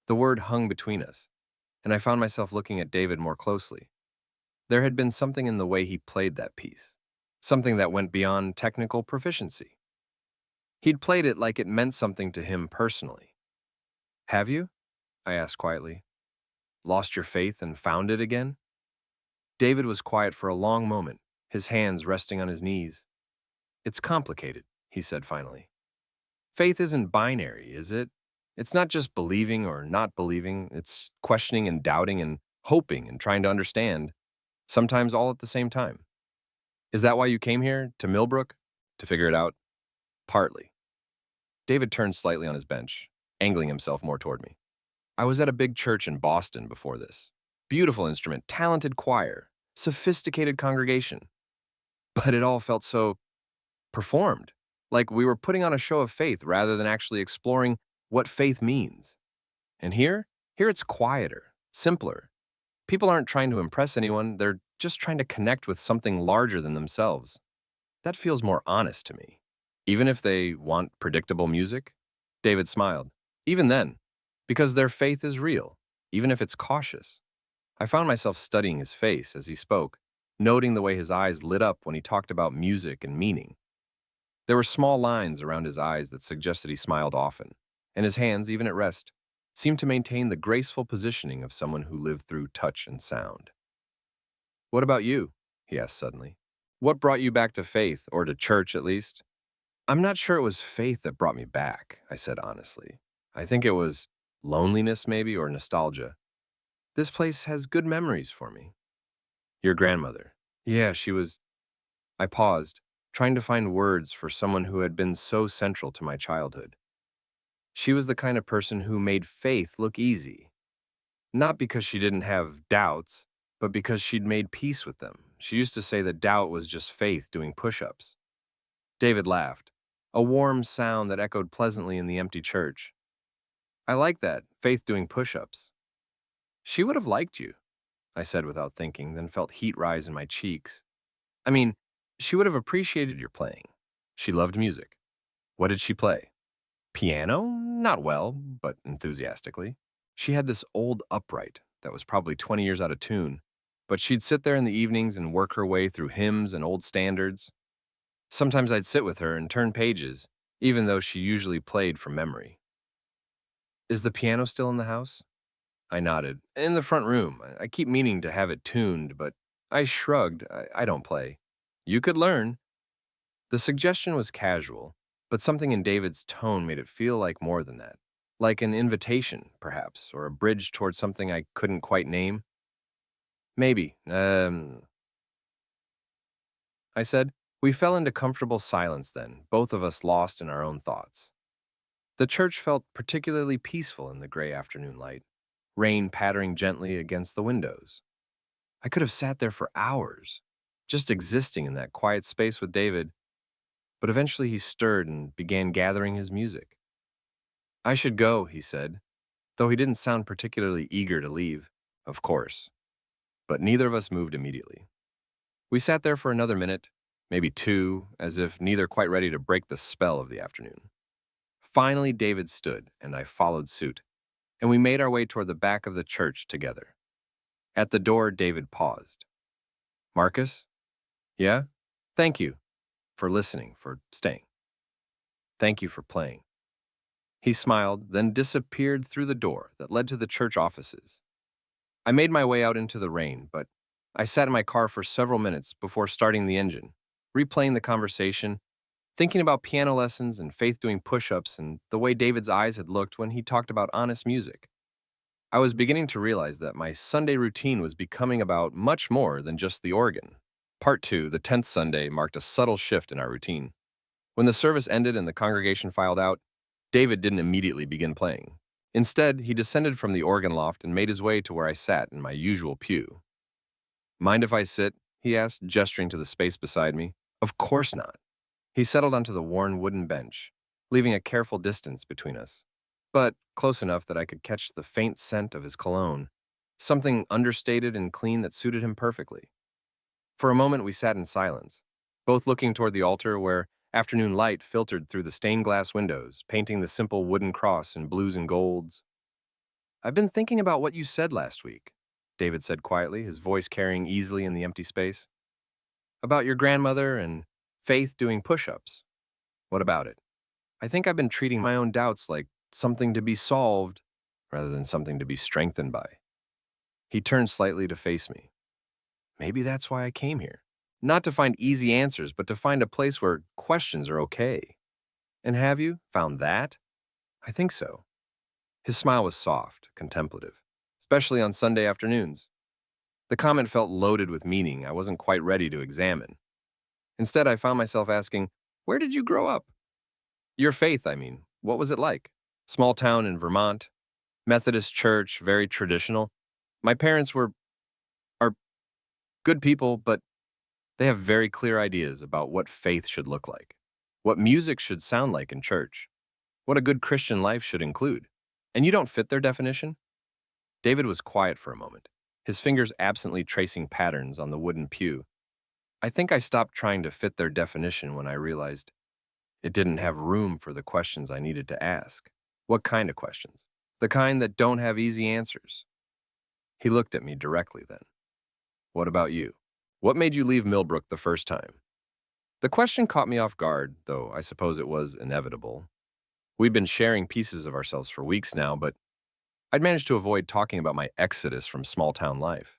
Speaker 1: The word hung between us, and I found myself looking at David more closely. There had been something in the way he played that piece, something that went beyond technical proficiency. He'd played it like it meant something to him personally. Have you? I asked quietly. Lost your faith and found it again? David was quiet for a long moment, his hands resting on his knees. It's complicated, he said finally. Faith isn't binary, is it? It's not just believing or not believing. It's questioning and doubting and hoping and trying to understand, sometimes all at the same time. Is that why you came here, to Millbrook? To figure it out? Partly. David turned slightly on his bench, angling himself more toward me. I was at a big church in Boston before this. Beautiful instrument, talented choir, sophisticated congregation. But it all felt so performed. like we were putting on a show of faith rather than actually exploring what faith means. And here it's quieter, simpler. People aren't trying to impress anyone, they're just trying to connect with something larger than themselves. That feels more honest to me. Even if they want predictable music? David smiled. Even then, because their faith is real, even if it's cautious. I found myself studying his face as he spoke, noting the way his eyes lit up when he talked about music and meaning. There were small lines around his eyes that suggested he smiled often, and his hands, even at rest, seemed to maintain the graceful positioning of someone who lived through touch and sound. What about you? He asked suddenly. What brought you back to faith, or to church at least? I'm not sure it was faith that brought me back, I said honestly. I think it was loneliness, maybe, or nostalgia. This place has good memories for me. Your grandmother. Yeah, she was. I paused, trying to find words for someone who had been so central to my childhood. She was the kind of person who made faith look easy. Not because she didn't have doubts, but because she'd made peace with them. She used to say that doubt was just faith doing push ups. David laughed, a warm sound that echoed pleasantly in the empty church. I like that, faith doing push ups. She would have liked you, I said without thinking, then felt heat rise in my cheeks. I mean, she would have appreciated your playing. She loved music. What did she play? Piano? Not well, but enthusiastically. She had this old upright that was probably 20 years out of tune, but she'd sit there in the evenings and work her way through hymns and old standards. Sometimes I'd sit with her and turn pages, even though she usually played from memory. Is the piano still in the house? I nodded. In the front room. I keep meaning to have it tuned, but I shrugged. I don't play. You could learn. The suggestion was casual, but something in David's tone made it feel like more than that. Like an invitation, perhaps, or a bridge towards something I couldn't quite name. Maybe. I said. We fell into comfortable silence then, both of us lost in our own thoughts. The church felt particularly peaceful in the gray afternoon light, rain pattering gently against the windows. I could have sat there for hours, just existing in that quiet space with David, but eventually he stirred and began gathering his music. I should go, he said, though he didn't sound particularly eager to leave, of course. But neither of us moved immediately. We sat there for another minute, maybe two, as if neither quite ready to break the spell of the afternoon. Finally, David stood, and I followed suit, and we made our way toward the back of the church together. At the door, David paused. Marcus? Yeah? Thank you for listening, for staying. Thank you for playing. He smiled, then disappeared through the door that led to the church offices. I made my way out into the rain, but I sat in my car for several minutes before starting the engine, replaying the conversation, thinking about piano lessons and Faith doing push-ups and the way David's eyes had looked when he talked about honest music. I was beginning to realize that my Sunday routine was becoming about much more than just the organ. Part 2, the 10th Sunday, marked a subtle shift in our routine. When the service ended and the congregation filed out, David didn't immediately begin playing. Instead, he descended from the organ loft and made his way to where I sat in my usual pew. Mind if I sit? He asked, gesturing to the space beside me. Of course not. He settled onto the worn wooden bench, leaving a careful distance between us, but close enough that I could catch the faint scent of his cologne, something understated and clean that suited him perfectly. For a moment, we sat in silence, both looking toward the altar where afternoon light filtered through the stained glass windows, painting the simple wooden cross in blues and golds. I've been thinking about what you said last week, David said quietly, his voice carrying easily in the empty space. About your grandmother and Faith doing push-ups. What about it? I think I've been treating my own doubts like something to be solved rather than something to be strengthened by. He turned slightly to face me. Maybe that's why I came here. Not to find easy answers, but to find a place where questions are okay. And have you found that? I think so. His smile was soft, contemplative, especially on Sunday afternoons. The comment felt loaded with meaning I wasn't quite ready to examine. Instead, I found myself asking, where did you grow up? Your faith, I mean. What was it like? Small town in Vermont, Methodist church, very traditional. My parents are good people, but they have very clear ideas about what faith should look like. what music should sound like in church, what a good Christian life should include. And you don't fit their definition? David was quiet for a moment, his fingers absently tracing patterns on the wooden pew. I think I stopped trying to fit their definition when I realized it didn't have room for the questions I needed to ask. What kind of questions? The kind that don't have easy answers. He looked at me directly then. What about you? What made you leave Millbrook the first time? The question caught me off guard, though I suppose it was inevitable. We'd been sharing pieces of ourselves for weeks now, but I'd managed to avoid talking about my exodus from small-town life.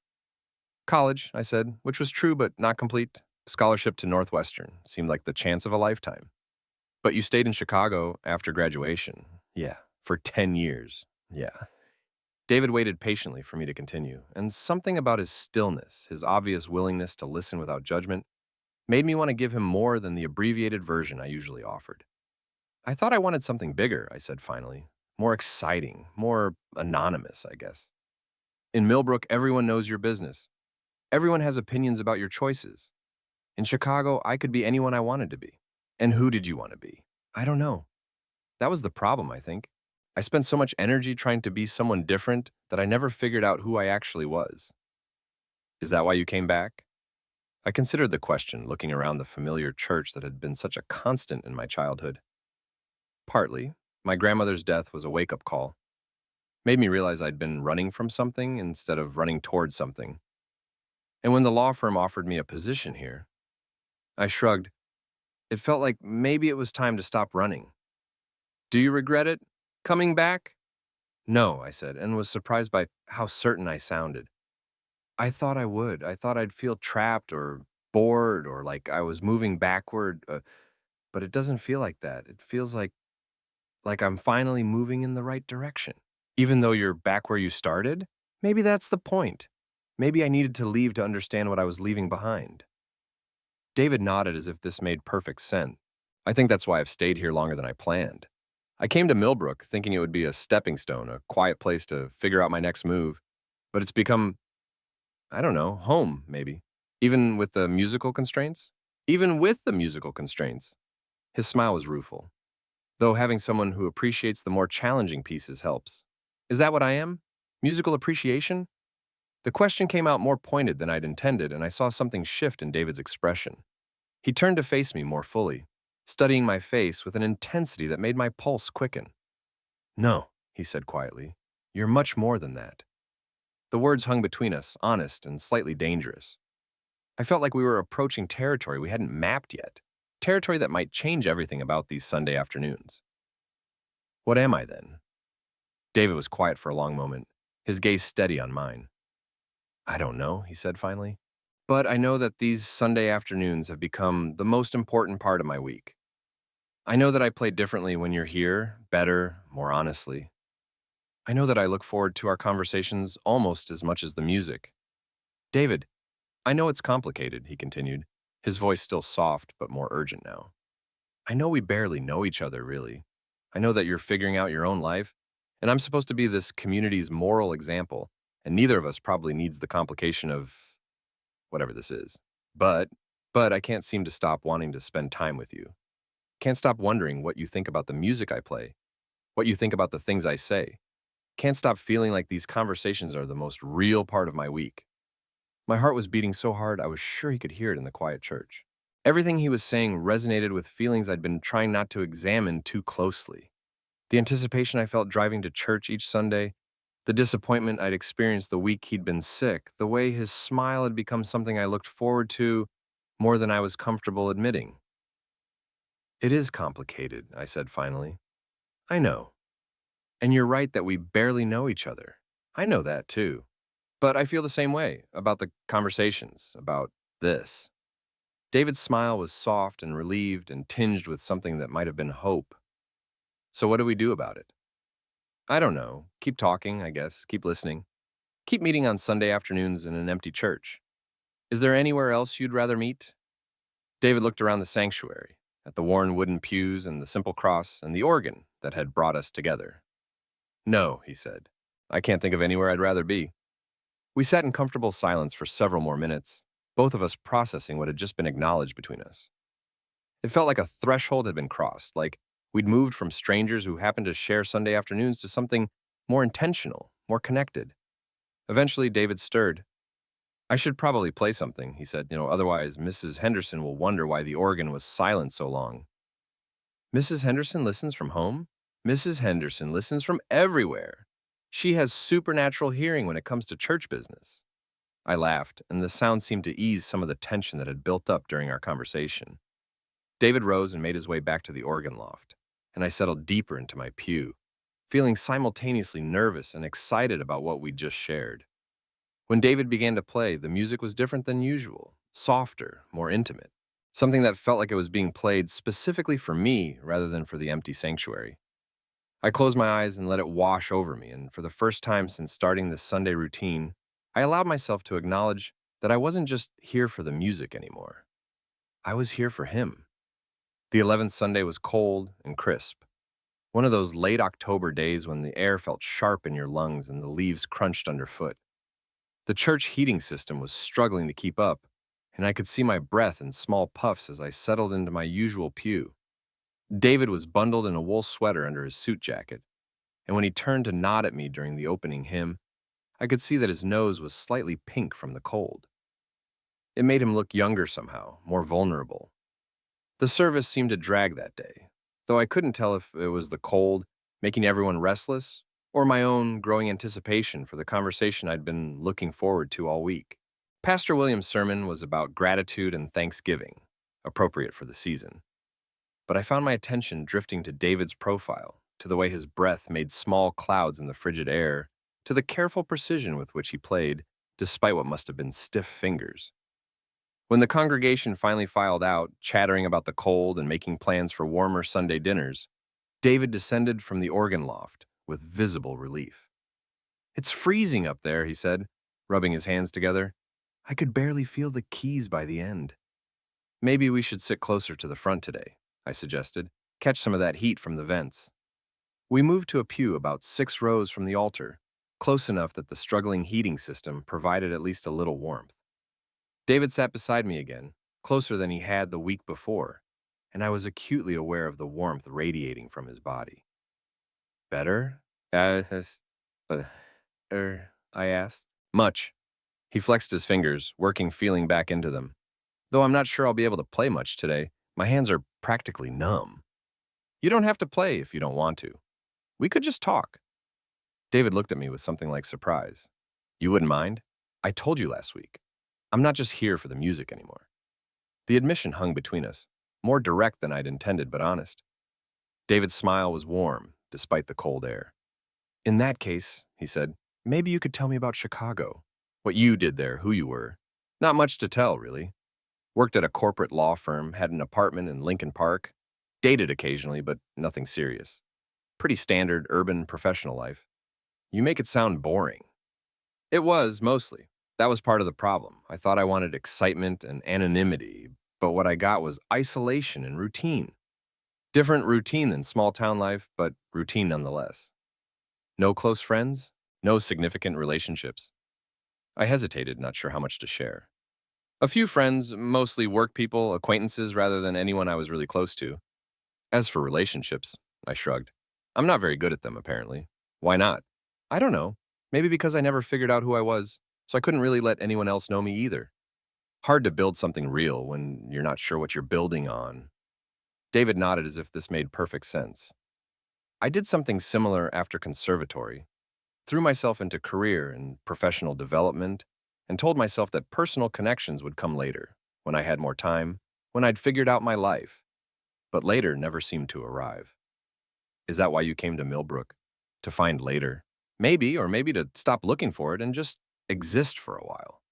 Speaker 1: College, I said, which was true but not complete. Scholarship to Northwestern seemed like the chance of a lifetime. But you stayed in Chicago after graduation. Yeah, for 10 years. Yeah. David waited patiently for me to continue, and something about his stillness, his obvious willingness to listen without judgment, made me want to give him more than the abbreviated version I usually offered. I thought I wanted something bigger, I said finally. More exciting, more anonymous, I guess. In Millbrook, everyone knows your business. Everyone has opinions about your choices. In Chicago, I could be anyone I wanted to be. And who did you want to be? I don't know. That was the problem, I think. I spent so much energy trying to be someone different that I never figured out who I actually was. Is that why you came back? I considered the question, looking around the familiar church that had been such a constant in my childhood. Partly, my grandmother's death was a wake-up call. Made me realize I'd been running from something instead of running towards something. And when the law firm offered me a position here, I shrugged. It felt like maybe it was time to stop running. Do you regret it? Coming back? No, I said, and was surprised by how certain I sounded. I thought I would. I thought I'd feel trapped or bored or like I was moving backward, but it doesn't feel like that. It feels like I'm finally moving in the right direction. Even though you're back where you started, maybe that's the point. Maybe I needed to leave to understand what I was leaving behind. David nodded as if this made perfect sense. I think that's why I've stayed here longer than I planned. I came to Millbrook thinking it would be a stepping stone, a quiet place to figure out my next move, but it's become, I don't know, home, maybe. Even with the musical constraints? Even with the musical constraints. His smile was rueful, though having someone who appreciates the more challenging pieces helps. Is that what I am? Musical appreciation? The question came out more pointed than I'd intended, and I saw something shift in David's expression. He turned to face me more fully, studying my face with an intensity that made my pulse quicken. No, he said quietly, you're much more than that. The words hung between us, honest and slightly dangerous. I felt like we were approaching territory we hadn't mapped yet, territory that might change everything about these Sunday afternoons. What am I then? David was quiet for a long moment, his gaze steady on mine. I don't know, he said finally. But I know that these Sunday afternoons have become the most important part of my week. I know that I play differently when you're here, better, more honestly. I know that I look forward to our conversations almost as much as the music. David, I know it's complicated, he continued, his voice still soft but more urgent now. I know we barely know each other, really. I know that you're figuring out your own life, and I'm supposed to be this community's moral example, and neither of us probably needs the complication of whatever this is. But I can't seem to stop wanting to spend time with you. Can't stop wondering what you think about the music I play, what you think about the things I say. Can't stop feeling like these conversations are the most real part of my week. My heart was beating so hard I was sure he could hear it in the quiet church. Everything he was saying resonated with feelings I'd been trying not to examine too closely. The anticipation I felt driving to church each Sunday, the disappointment I'd experienced the week he'd been sick, the way his smile had become something I looked forward to more than I was comfortable admitting. It is complicated, I said finally. I know. And you're right that we barely know each other. I know that too. But I feel the same way about the conversations, about this. David's smile was soft and relieved and tinged with something that might have been hope. So what do we do about it? I don't know. Keep talking, I guess. Keep listening. Keep meeting on Sunday afternoons in an empty church. Is there anywhere else you'd rather meet? David looked around the sanctuary, at the worn wooden pews and the simple cross and the organ that had brought us together. No, he said. I can't think of anywhere I'd rather be. We sat in comfortable silence for several more minutes, both of us processing what had just been acknowledged between us. It felt like a threshold had been crossed, like we'd moved from strangers who happened to share Sunday afternoons to something more intentional, more connected. Eventually, David stirred. I should probably play something, he said. Otherwise, Mrs. Henderson will wonder why the organ was silent so long. Mrs. Henderson listens from home? Mrs. Henderson listens from everywhere. She has supernatural hearing when it comes to church business. I laughed, and the sound seemed to ease some of the tension that had built up during our conversation. David rose and made his way back to the organ loft, and I settled deeper into my pew, feeling simultaneously nervous and excited about what we'd just shared. When David began to play, the music was different than usual, softer, more intimate, something that felt like it was being played specifically for me rather than for the empty sanctuary. I closed my eyes and let it wash over me, and for the first time since starting this Sunday routine, I allowed myself to acknowledge that I wasn't just here for the music anymore. I was here for him. The 11th Sunday was cold and crisp, one of those late October days when the air felt sharp in your lungs and the leaves crunched underfoot. The church heating system was struggling to keep up, and I could see my breath in small puffs as I settled into my usual pew. David was bundled in a wool sweater under his suit jacket, and when he turned to nod at me during the opening hymn, I could see that his nose was slightly pink from the cold. It made him look younger somehow, more vulnerable. The service seemed to drag that day, though I couldn't tell if it was the cold making everyone restless or my own growing anticipation for the conversation I'd been looking forward to all week. Pastor William's sermon was about gratitude and thanksgiving, appropriate for the season. But I found my attention drifting to David's profile, to the way his breath made small clouds in the frigid air, to the careful precision with which he played, despite what must have been stiff fingers. When the congregation finally filed out, chattering about the cold and making plans for warmer Sunday dinners, David descended from the organ loft with visible relief. "It's freezing up there," he said, rubbing his hands together. "I could barely feel the keys by the end." "Maybe we should sit closer to the front today," I suggested, "catch some of that heat from the vents." We moved to a pew about 6 rows from the altar, close enough that the struggling heating system provided at least a little warmth. David sat beside me again, closer than he had the week before, and I was acutely aware of the warmth radiating from his body. "Better?" Uh, I asked. "Much." He flexed his fingers, working feeling back into them. "Though I'm not sure I'll be able to play much today. My hands are practically numb." "You don't have to play if you don't want to. We could just talk." David looked at me with something like surprise. "You wouldn't mind? I told you last week. I'm not just here for the music anymore." The admission hung between us, more direct than I'd intended, but honest. David's smile was warm, despite the cold air. "In that case," he said, "maybe you could tell me about Chicago. What you did there, who you were. Not much to tell, really. Worked at a corporate law firm, had an apartment in Lincoln Park. Dated occasionally, but nothing serious. Pretty standard urban professional life." "You make it sound boring." It was, mostly. That was part of the problem. I thought I wanted excitement and anonymity, but what I got was isolation and routine. Different routine than small town life, but routine nonetheless. No close friends, no significant relationships. I hesitated, not sure how much to share. A few friends, mostly work people, acquaintances rather than anyone I was really close to. As for relationships, I shrugged. I'm not very good at them, apparently. Why not? I don't know. Maybe because I never figured out who I was, so I couldn't really let anyone else know me either. Hard to build something real when you're not sure what you're building on. David nodded as if this made perfect sense. I did something similar after conservatory, threw myself into career and professional development, and told myself that personal connections would come later, when I had more time, when I'd figured out my life. But later never seemed to arrive. Is that why you came to Millbrook? To find later? Maybe, or maybe to stop looking for it and just exist for a while.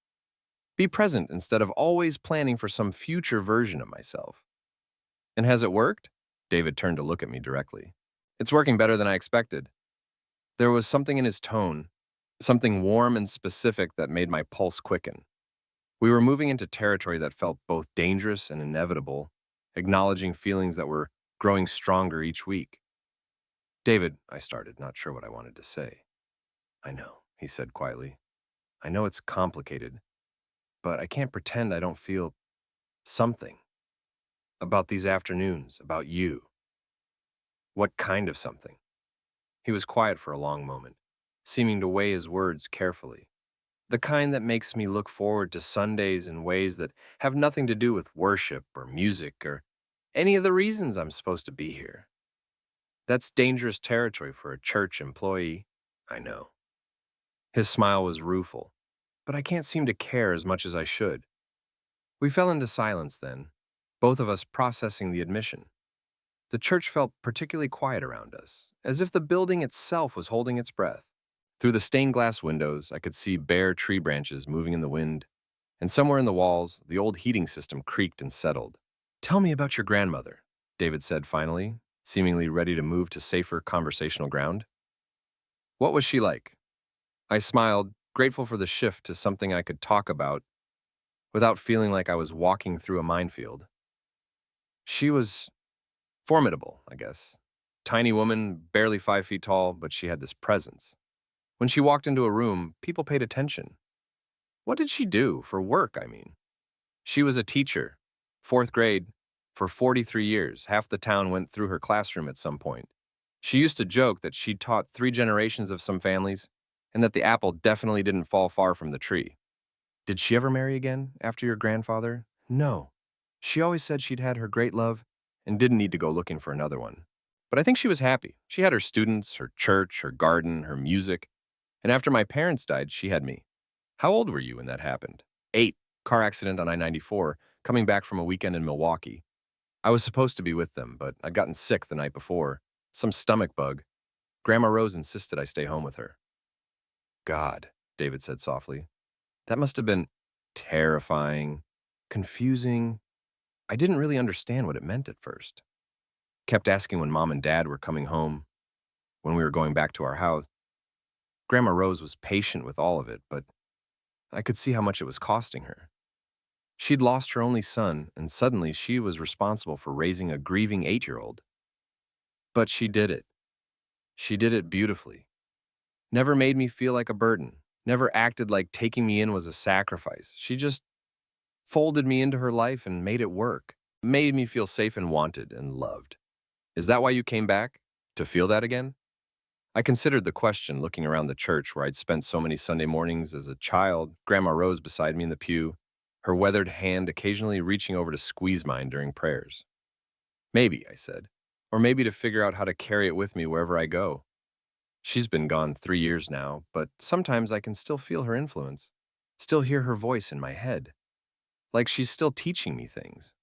Speaker 1: Be present instead of always planning for some future version of myself. And has it worked? David turned to look at me directly. It's working better than I expected. There was something in his tone, something warm and specific that made my pulse quicken. We were moving into territory that felt both dangerous and inevitable, acknowledging feelings that were growing stronger each week. "David," I started, not sure what I wanted to say. "I know," he said quietly. "I know it's complicated, but I can't pretend I don't feel something." About these afternoons, about you. What kind of something? He was quiet for a long moment, seeming to weigh his words carefully. The kind that makes me look forward to Sundays in ways that have nothing to do with worship or music or any of the reasons I'm supposed to be here. That's dangerous territory for a church employee. I know. His smile was rueful, but I can't seem to care as much as I should. We fell into silence then, both of us processing the admission. The church felt particularly quiet around us, as if the building itself was holding its breath. Through the stained glass windows, I could see bare tree branches moving in the wind, and somewhere in the walls, the old heating system creaked and settled. Tell me about your grandmother, David said finally, seemingly ready to move to safer conversational ground. What was she like? I smiled, grateful for the shift to something I could talk about without feeling like I was walking through a minefield. She was formidable, I guess. Tiny woman, barely 5 feet tall, but she had this presence. When she walked into a room, people paid attention. What did she do for work, I mean? She was a teacher, fourth grade, for 43 years. Half the town went through her classroom at some point. She used to joke that she'd taught 3 generations of some families, and that the apple definitely didn't fall far from the tree. Did she ever marry again after your grandfather? No. She always said she'd had her great love and didn't need to go looking for another one. But I think she was happy. She had her students, her church, her garden, her music. And after my parents died, she had me. How old were you when that happened? 8. Car accident on I-94, coming back from a weekend in Milwaukee. I was supposed to be with them, but I'd gotten sick the night before. Some stomach bug. Grandma Rose insisted I stay home with her. God, David said softly. That must have been terrifying, confusing. I didn't really understand what it meant at first. Kept asking when Mom and Dad were coming home, when we were going back to our house. Grandma Rose was patient with all of it, but I could see how much it was costing her. She'd lost her only son, and suddenly she was responsible for raising a grieving 8-year-old. But she did it. She did it beautifully. Never made me feel like a burden. Never acted like taking me in was a sacrifice. She just folded me into her life and made it work. Made me feel safe and wanted and loved. Is that why you came back? To feel that again? I considered the question looking around the church where I'd spent so many Sunday mornings as a child, Grandma Rose beside me in the pew, her weathered hand occasionally reaching over to squeeze mine during prayers. Maybe, I said, or maybe to figure out how to carry it with me wherever I go. She's been gone 3 years now, but sometimes I can still feel her influence, still hear her voice in my head, like she's still teaching me things.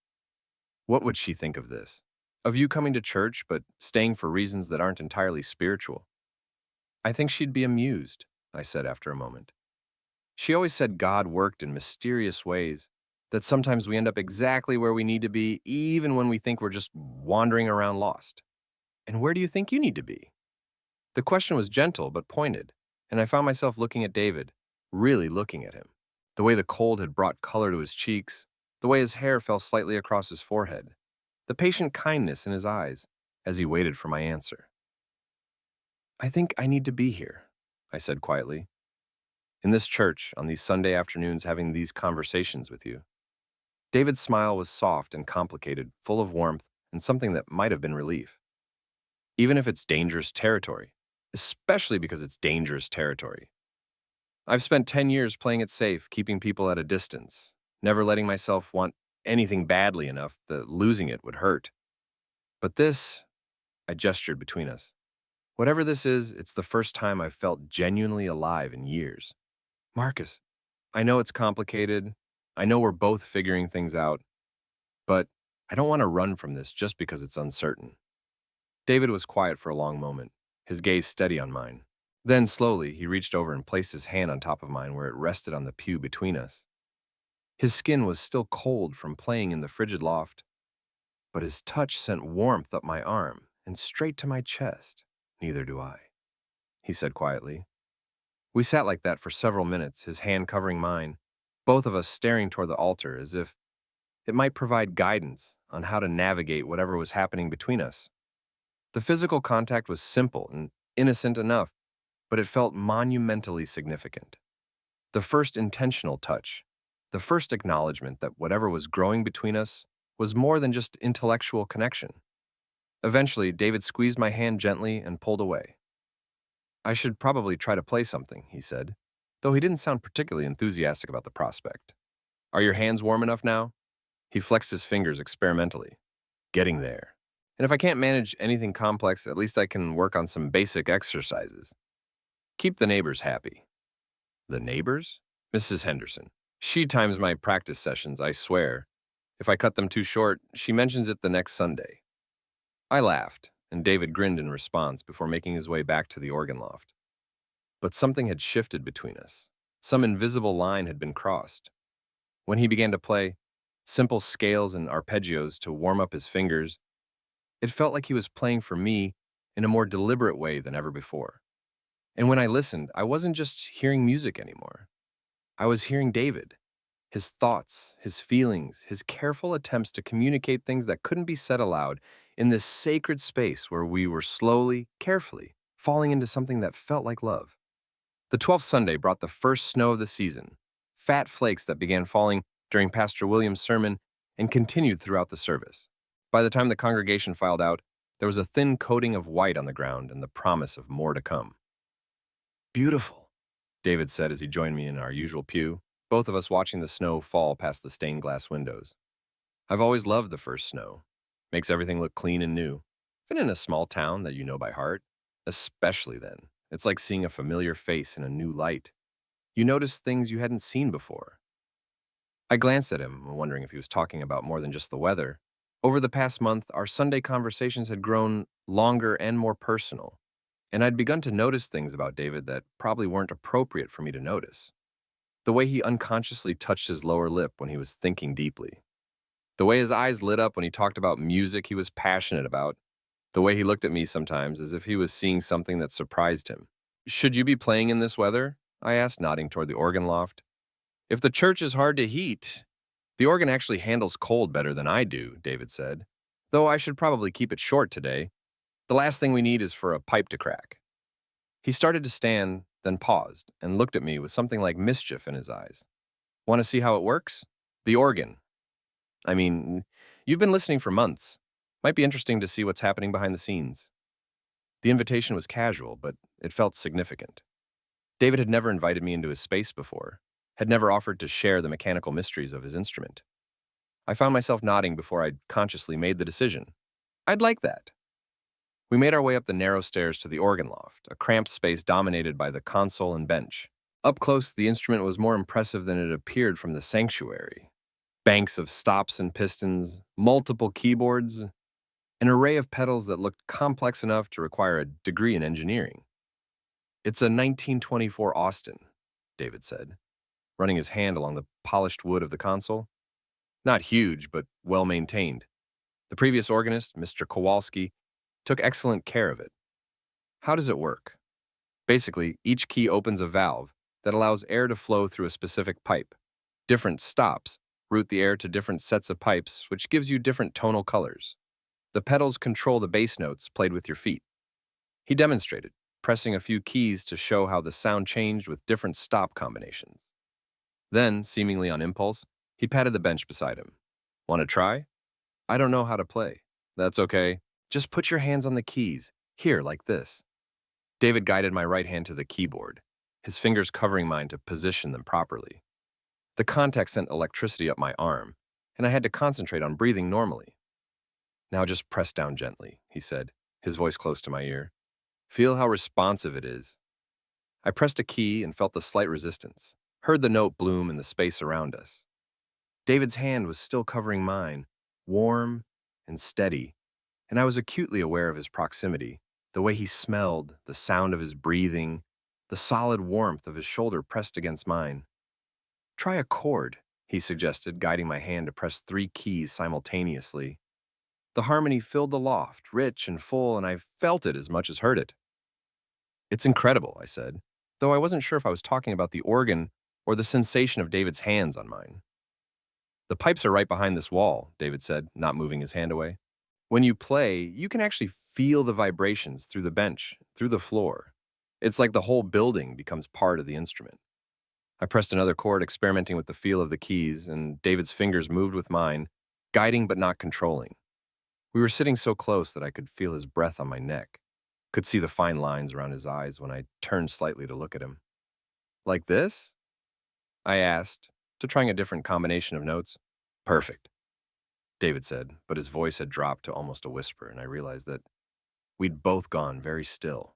Speaker 1: What would she think of this? Of you coming to church, but staying for reasons that aren't entirely spiritual? I think she'd be amused, I said after a moment. She always said God worked in mysterious ways, that sometimes we end up exactly where we need to be, even when we think we're just wandering around lost. And where do you think you need to be? The question was gentle but pointed, and I found myself looking at David, really looking at him. The way the cold had brought color to his cheeks, the way his hair fell slightly across his forehead, the patient kindness in his eyes as he waited for my answer. I think I need to be here, I said quietly. In this church, on these Sunday afternoons, having these conversations with you. David's smile was soft and complicated, full of warmth and something that might have been relief. Even if it's dangerous territory, especially because it's dangerous territory. I've spent 10 years playing it safe, keeping people at a distance, never letting myself want anything badly enough that losing it would hurt. But this, I gestured between us. Whatever this is, it's the first time I've felt genuinely alive in years. Marcus, I know it's complicated. I know we're both figuring things out, but I don't want to run from this just because it's uncertain. David was quiet for a long moment, his gaze steady on mine. Then, slowly, he reached over and placed his hand on top of mine where it rested on the pew between us. His skin was still cold from playing in the frigid loft, but his touch sent warmth up my arm and straight to my chest. Neither do I, he said quietly. We sat like that for several minutes, his hand covering mine, both of us staring toward the altar as if it might provide guidance on how to navigate whatever was happening between us. The physical contact was simple and innocent enough, but it felt monumentally significant. The first intentional touch, the first acknowledgement that whatever was growing between us was more than just intellectual connection. Eventually, David squeezed my hand gently and pulled away. I should probably try to play something, he said, though he didn't sound particularly enthusiastic about the prospect. Are your hands warm enough now? He flexed his fingers experimentally. Getting there. And if I can't manage anything complex, at least I can work on some basic exercises. Keep the neighbors happy. The neighbors? Mrs. Henderson. She times my practice sessions, I swear. If I cut them too short, she mentions it the next Sunday. I laughed, and David grinned in response before making his way back to the organ loft. But something had shifted between us. Some invisible line had been crossed. When he began to play simple scales and arpeggios to warm up his fingers, it felt like he was playing for me in a more deliberate way than ever before. And when I listened, I wasn't just hearing music anymore. I was hearing David, his thoughts, his feelings, his careful attempts to communicate things that couldn't be said aloud in this sacred space where we were slowly, carefully, falling into something that felt like love. The 12th Sunday brought the first snow of the season, fat flakes that began falling during Pastor William's sermon and continued throughout the service. By the time the congregation filed out, there was a thin coating of white on the ground and the promise of more to come. Beautiful, David said as he joined me in our usual pew, both of us watching the snow fall past the stained glass windows. I've always loved the first snow. Makes everything look clean and new. Even in a small town that you know by heart, especially then. It's like seeing a familiar face in a new light. You notice things you hadn't seen before. I glanced at him, wondering if he was talking about more than just the weather. Over the past month, our Sunday conversations had grown longer and more personal, and I'd begun to notice things about David that probably weren't appropriate for me to notice. The way he unconsciously touched his lower lip when he was thinking deeply. The way his eyes lit up when he talked about music he was passionate about. The way he looked at me sometimes as if he was seeing something that surprised him. Should you be playing in this weather? I asked, nodding toward the organ loft. If the church is hard to heat, the organ actually handles cold better than I do, David said. Though I should probably keep it short today. The last thing we need is for a pipe to crack. He started to stand, then paused, and looked at me with something like mischief in his eyes. Want to see how it works? The organ. I mean, you've been listening for months. Might be interesting to see what's happening behind the scenes. The invitation was casual, but it felt significant. David had never invited me into his space before, had never offered to share the mechanical mysteries of his instrument. I found myself nodding before I'd consciously made the decision. I'd like that. We made our way up the narrow stairs to the organ loft, a cramped space dominated by the console and bench. Up close, the instrument was more impressive than it appeared from the sanctuary. Banks of stops and pistons, multiple keyboards, an array of pedals that looked complex enough to require a degree in engineering. It's a 1924 Austin, David said, running his hand along the polished wood of the console. Not huge, but well-maintained. The previous organist, Mr. Kowalski, took excellent care of it. How does it work? Basically, each key opens a valve that allows air to flow through a specific pipe. Different stops route the air to different sets of pipes, which gives you different tonal colors. The pedals control the bass notes played with your feet. He demonstrated, pressing a few keys to show how the sound changed with different stop combinations. Then, seemingly on impulse, he patted the bench beside him. Want to try? I don't know how to play. That's okay. Just put your hands on the keys. Here, like this. David guided my right hand to the keyboard, his fingers covering mine to position them properly. The contact sent electricity up my arm, and I had to concentrate on breathing normally. Now just press down gently, he said, his voice close to my ear. Feel how responsive it is. I pressed a key and felt the slight resistance, heard the note bloom in the space around us. David's hand was still covering mine, warm and steady, and I was acutely aware of his proximity, the way he smelled, the sound of his breathing, the solid warmth of his shoulder pressed against mine. Try a chord, he suggested, guiding my hand to press 3 keys simultaneously. The harmony filled the loft, rich and full, and I felt it as much as heard it. It's incredible, I said, though I wasn't sure if I was talking about the organ or the sensation of David's hands on mine. The pipes are right behind this wall, David said, not moving his hand away. When you play, you can actually feel the vibrations through the bench, through the floor. It's like the whole building becomes part of the instrument. I pressed another chord, experimenting with the feel of the keys, and David's fingers moved with mine, guiding but not controlling. We were sitting so close that I could feel his breath on my neck, could see the fine lines around his eyes when I turned slightly to look at him. Like this? I asked, to trying a different combination of notes. Perfect, David said, but his voice had dropped to almost a whisper, and I realized that we'd both gone very still.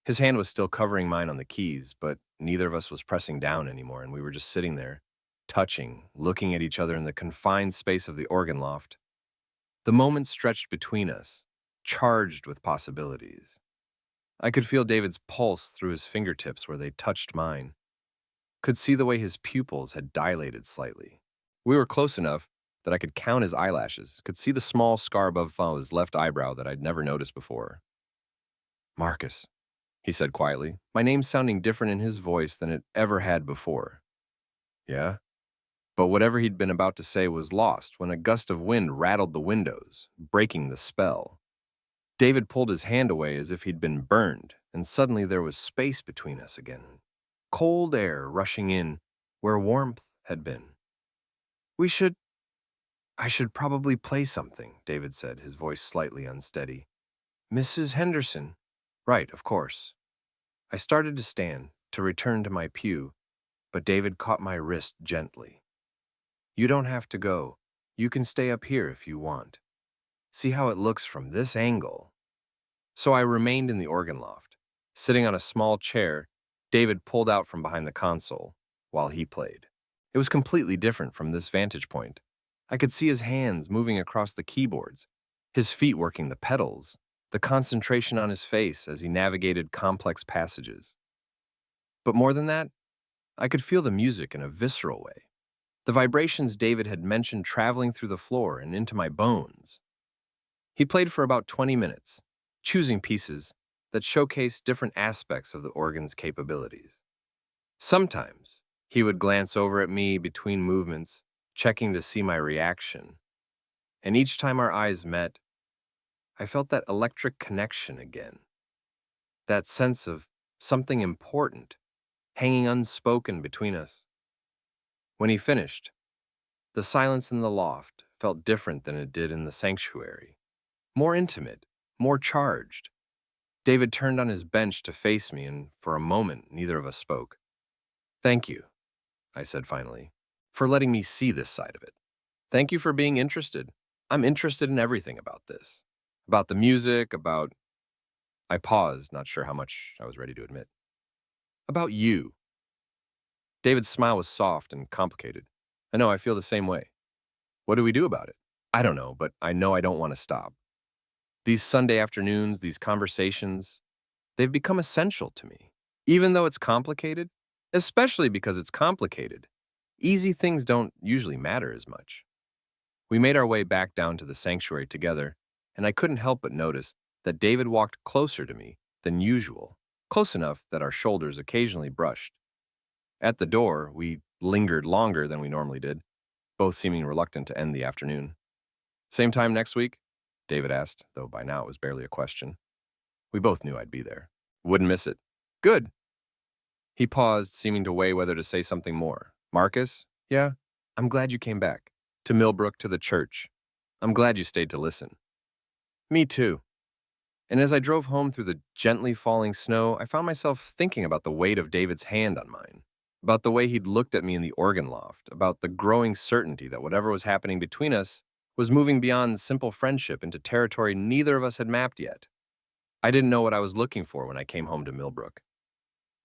Speaker 1: His hand was still covering mine on the keys, but neither of us was pressing down anymore, and we were just sitting there, touching, looking at each other in the confined space of the organ loft. The moment stretched between us, charged with possibilities. I could feel David's pulse through his fingertips where they touched mine, could see the way his pupils had dilated slightly. We were close enough that I could count his eyelashes, could see the small scar above his left eyebrow that I'd never noticed before. Marcus, he said quietly, my name sounding different in his voice than it ever had before. Yeah? But whatever he'd been about to say was lost when a gust of wind rattled the windows, breaking the spell. David pulled his hand away as if he'd been burned, and suddenly there was space between us again. Cold air rushing in where warmth had been. I should probably play something, David said, his voice slightly unsteady. Mrs. Henderson. Right, of course. I started to stand, to return to my pew, but David caught my wrist gently. You don't have to go. You can stay up here if you want. See how it looks from this angle. So I remained in the organ loft. Sitting on a small chair, David pulled out from behind the console while he played. It was completely different from this vantage point. I could see his hands moving across the keyboards, his feet working the pedals, the concentration on his face as he navigated complex passages. But more than that, I could feel the music in a visceral way. The vibrations David had mentioned traveling through the floor and into my bones. He played for about 20 minutes, choosing pieces that showcased different aspects of the organ's capabilities. Sometimes, he would glance over at me between movements, checking to see my reaction. And each time our eyes met, I felt that electric connection again. That sense of something important hanging unspoken between us. When he finished, the silence in the loft felt different than it did in the sanctuary. More intimate, more charged. David turned on his bench to face me, and for a moment, neither of us spoke. Thank you, I said finally, for letting me see this side of it. Thank you for being interested. I'm interested in everything about this. About the music, about... I paused, not sure how much I was ready to admit. About you. David's smile was soft and complicated. I know, I feel the same way. What do we do about it? I don't know, but I know I don't want to stop. These Sunday afternoons, these conversations, they've become essential to me. Even though it's complicated, especially because it's complicated, easy things don't usually matter as much. We made our way back down to the sanctuary together, and I couldn't help but notice that David walked closer to me than usual, close enough that our shoulders occasionally brushed. At the door, we lingered longer than we normally did, both seeming reluctant to end the afternoon. Same time next week? David asked, though by now it was barely a question. We both knew I'd be there. Wouldn't miss it. Good. He paused, seeming to weigh whether to say something more. Marcus? Yeah? I'm glad you came back. To Millbrook, to the church. I'm glad you stayed to listen. Me too. And as I drove home through the gently falling snow, I found myself thinking about the weight of David's hand on mine, about the way he'd looked at me in the organ loft, about the growing certainty that whatever was happening between us was moving beyond simple friendship into territory neither of us had mapped yet. I didn't know what I was looking for when I came home to Millbrook.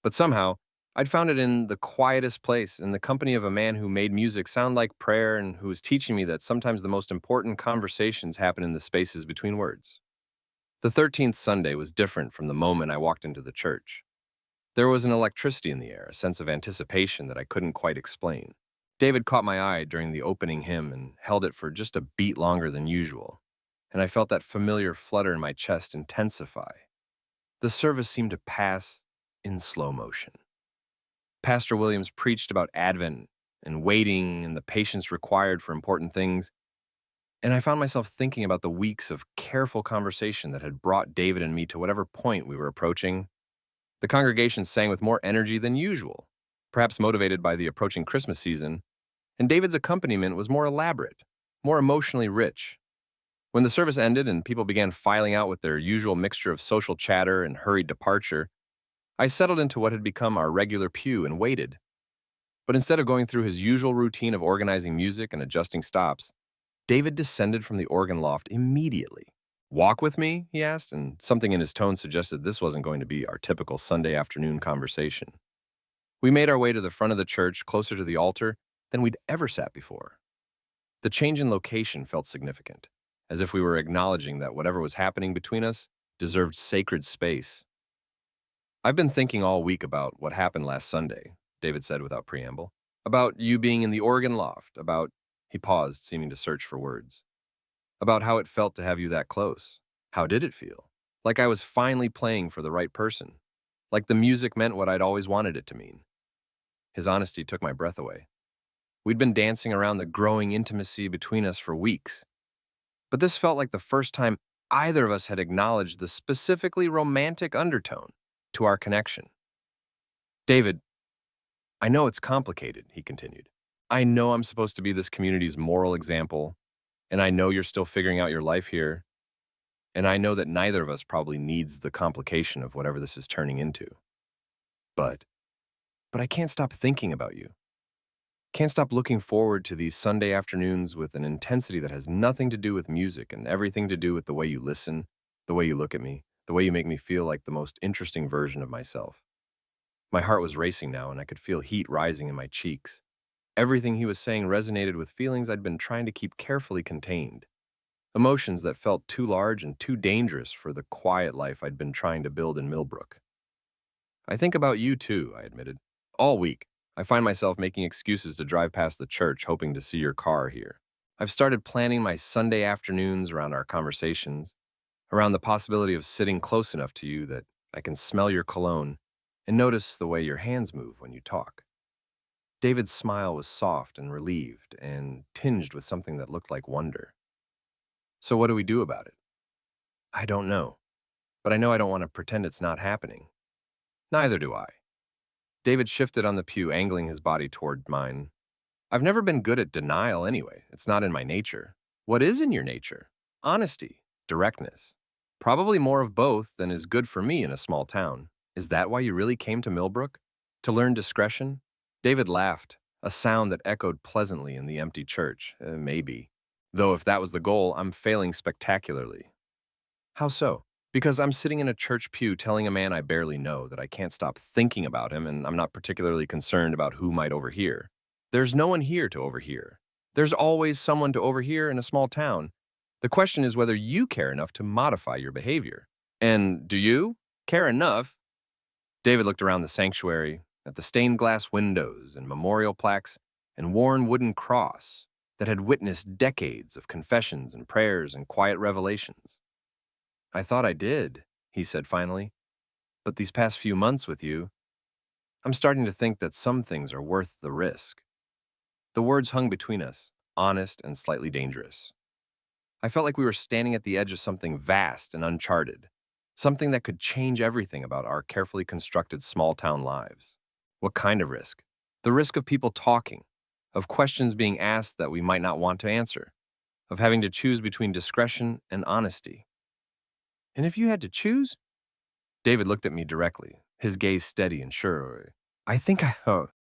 Speaker 1: But somehow, I'd found it in the quietest place, in the company of a man who made music sound like prayer and who was teaching me that sometimes the most important conversations happen in the spaces between words. The 13th Sunday was different from the moment I walked into the church. There was an electricity in the air, a sense of anticipation that I couldn't quite explain. David caught my eye during the opening hymn and held it for just a beat longer than usual, and I felt that familiar flutter in my chest intensify. The service seemed to pass in slow motion. Pastor Williams preached about Advent and waiting and the patience required for important things, and I found myself thinking about the weeks of careful conversation that had brought David and me to whatever point we were approaching. The congregation sang with more energy than usual, perhaps motivated by the approaching Christmas season, and David's accompaniment was more elaborate, more emotionally rich. When the service ended and people began filing out with their usual mixture of social chatter and hurried departure, I settled into what had become our regular pew and waited. But instead of going through his usual routine of organizing music and adjusting stops, David descended from the organ loft immediately. Walk with me? He asked, and something in his tone suggested this wasn't going to be our typical Sunday afternoon conversation. We made our way to the front of the church, closer to the altar than we'd ever sat before. The change in location felt significant, as if we were acknowledging that whatever was happening between us deserved sacred space. I've been thinking all week about what happened last Sunday, David said without preamble. About you being in the organ loft, about, he paused, seeming to search for words. About how it felt to have you that close. How did it feel? Like I was finally playing for the right person. Like the music meant what I'd always wanted it to mean. His honesty took my breath away. We'd been dancing around the growing intimacy between us for weeks. But this felt like the first time either of us had acknowledged the specifically romantic undertone to our connection. David, I know it's complicated, he continued. I know I'm supposed to be this community's moral example, and I know you're still figuring out your life here, and I know that neither of us probably needs the complication of whatever this is turning into. But I can't stop thinking about you. Can't stop looking forward to these Sunday afternoons with an intensity that has nothing to do with music and everything to do with the way you listen, the way you look at me, the way you make me feel like the most interesting version of myself. My heart was racing now, and I could feel heat rising in my cheeks. Everything he was saying resonated with feelings I'd been trying to keep carefully contained. Emotions that felt too large and too dangerous for the quiet life I'd been trying to build in Millbrook. I think about you too, I admitted. All week, I find myself making excuses to drive past the church hoping to see your car here. I've started planning my Sunday afternoons around our conversations, around the possibility of sitting close enough to you that I can smell your cologne and notice the way your hands move when you talk. David's smile was soft and relieved and tinged with something that looked like wonder. So what do we do about it? I don't know, but I know I don't want to pretend it's not happening. Neither do I. David shifted on the pew, angling his body toward mine. I've never been good at denial anyway. It's not in my nature. What is in your nature? Honesty, directness. Probably more of both than is good for me in a small town. Is that why you really came to Millbrook? To learn discretion? David laughed, a sound that echoed pleasantly in the empty church. Maybe. Though if that was the goal, I'm failing spectacularly. How so? Because I'm sitting in a church pew telling a man I barely know that I can't stop thinking about him, and I'm not particularly concerned about who might overhear. There's no one here to overhear. There's always someone to overhear in a small town. The question is whether you care enough to modify your behavior. And do you care enough? David looked around the sanctuary, at the stained glass windows and memorial plaques and worn wooden cross that had witnessed decades of confessions and prayers and quiet revelations. I thought I did, he said finally, but these past few months with you, I'm starting to think that some things are worth the risk. The words hung between us, honest and slightly dangerous. I felt like we were standing at the edge of something vast and uncharted, something that could change everything about our carefully constructed small-town lives. What kind of risk? The risk of people talking, of questions being asked that we might not want to answer, of having to choose between discretion and honesty. And if you had to choose? David looked at me directly, his gaze steady and sure. I think I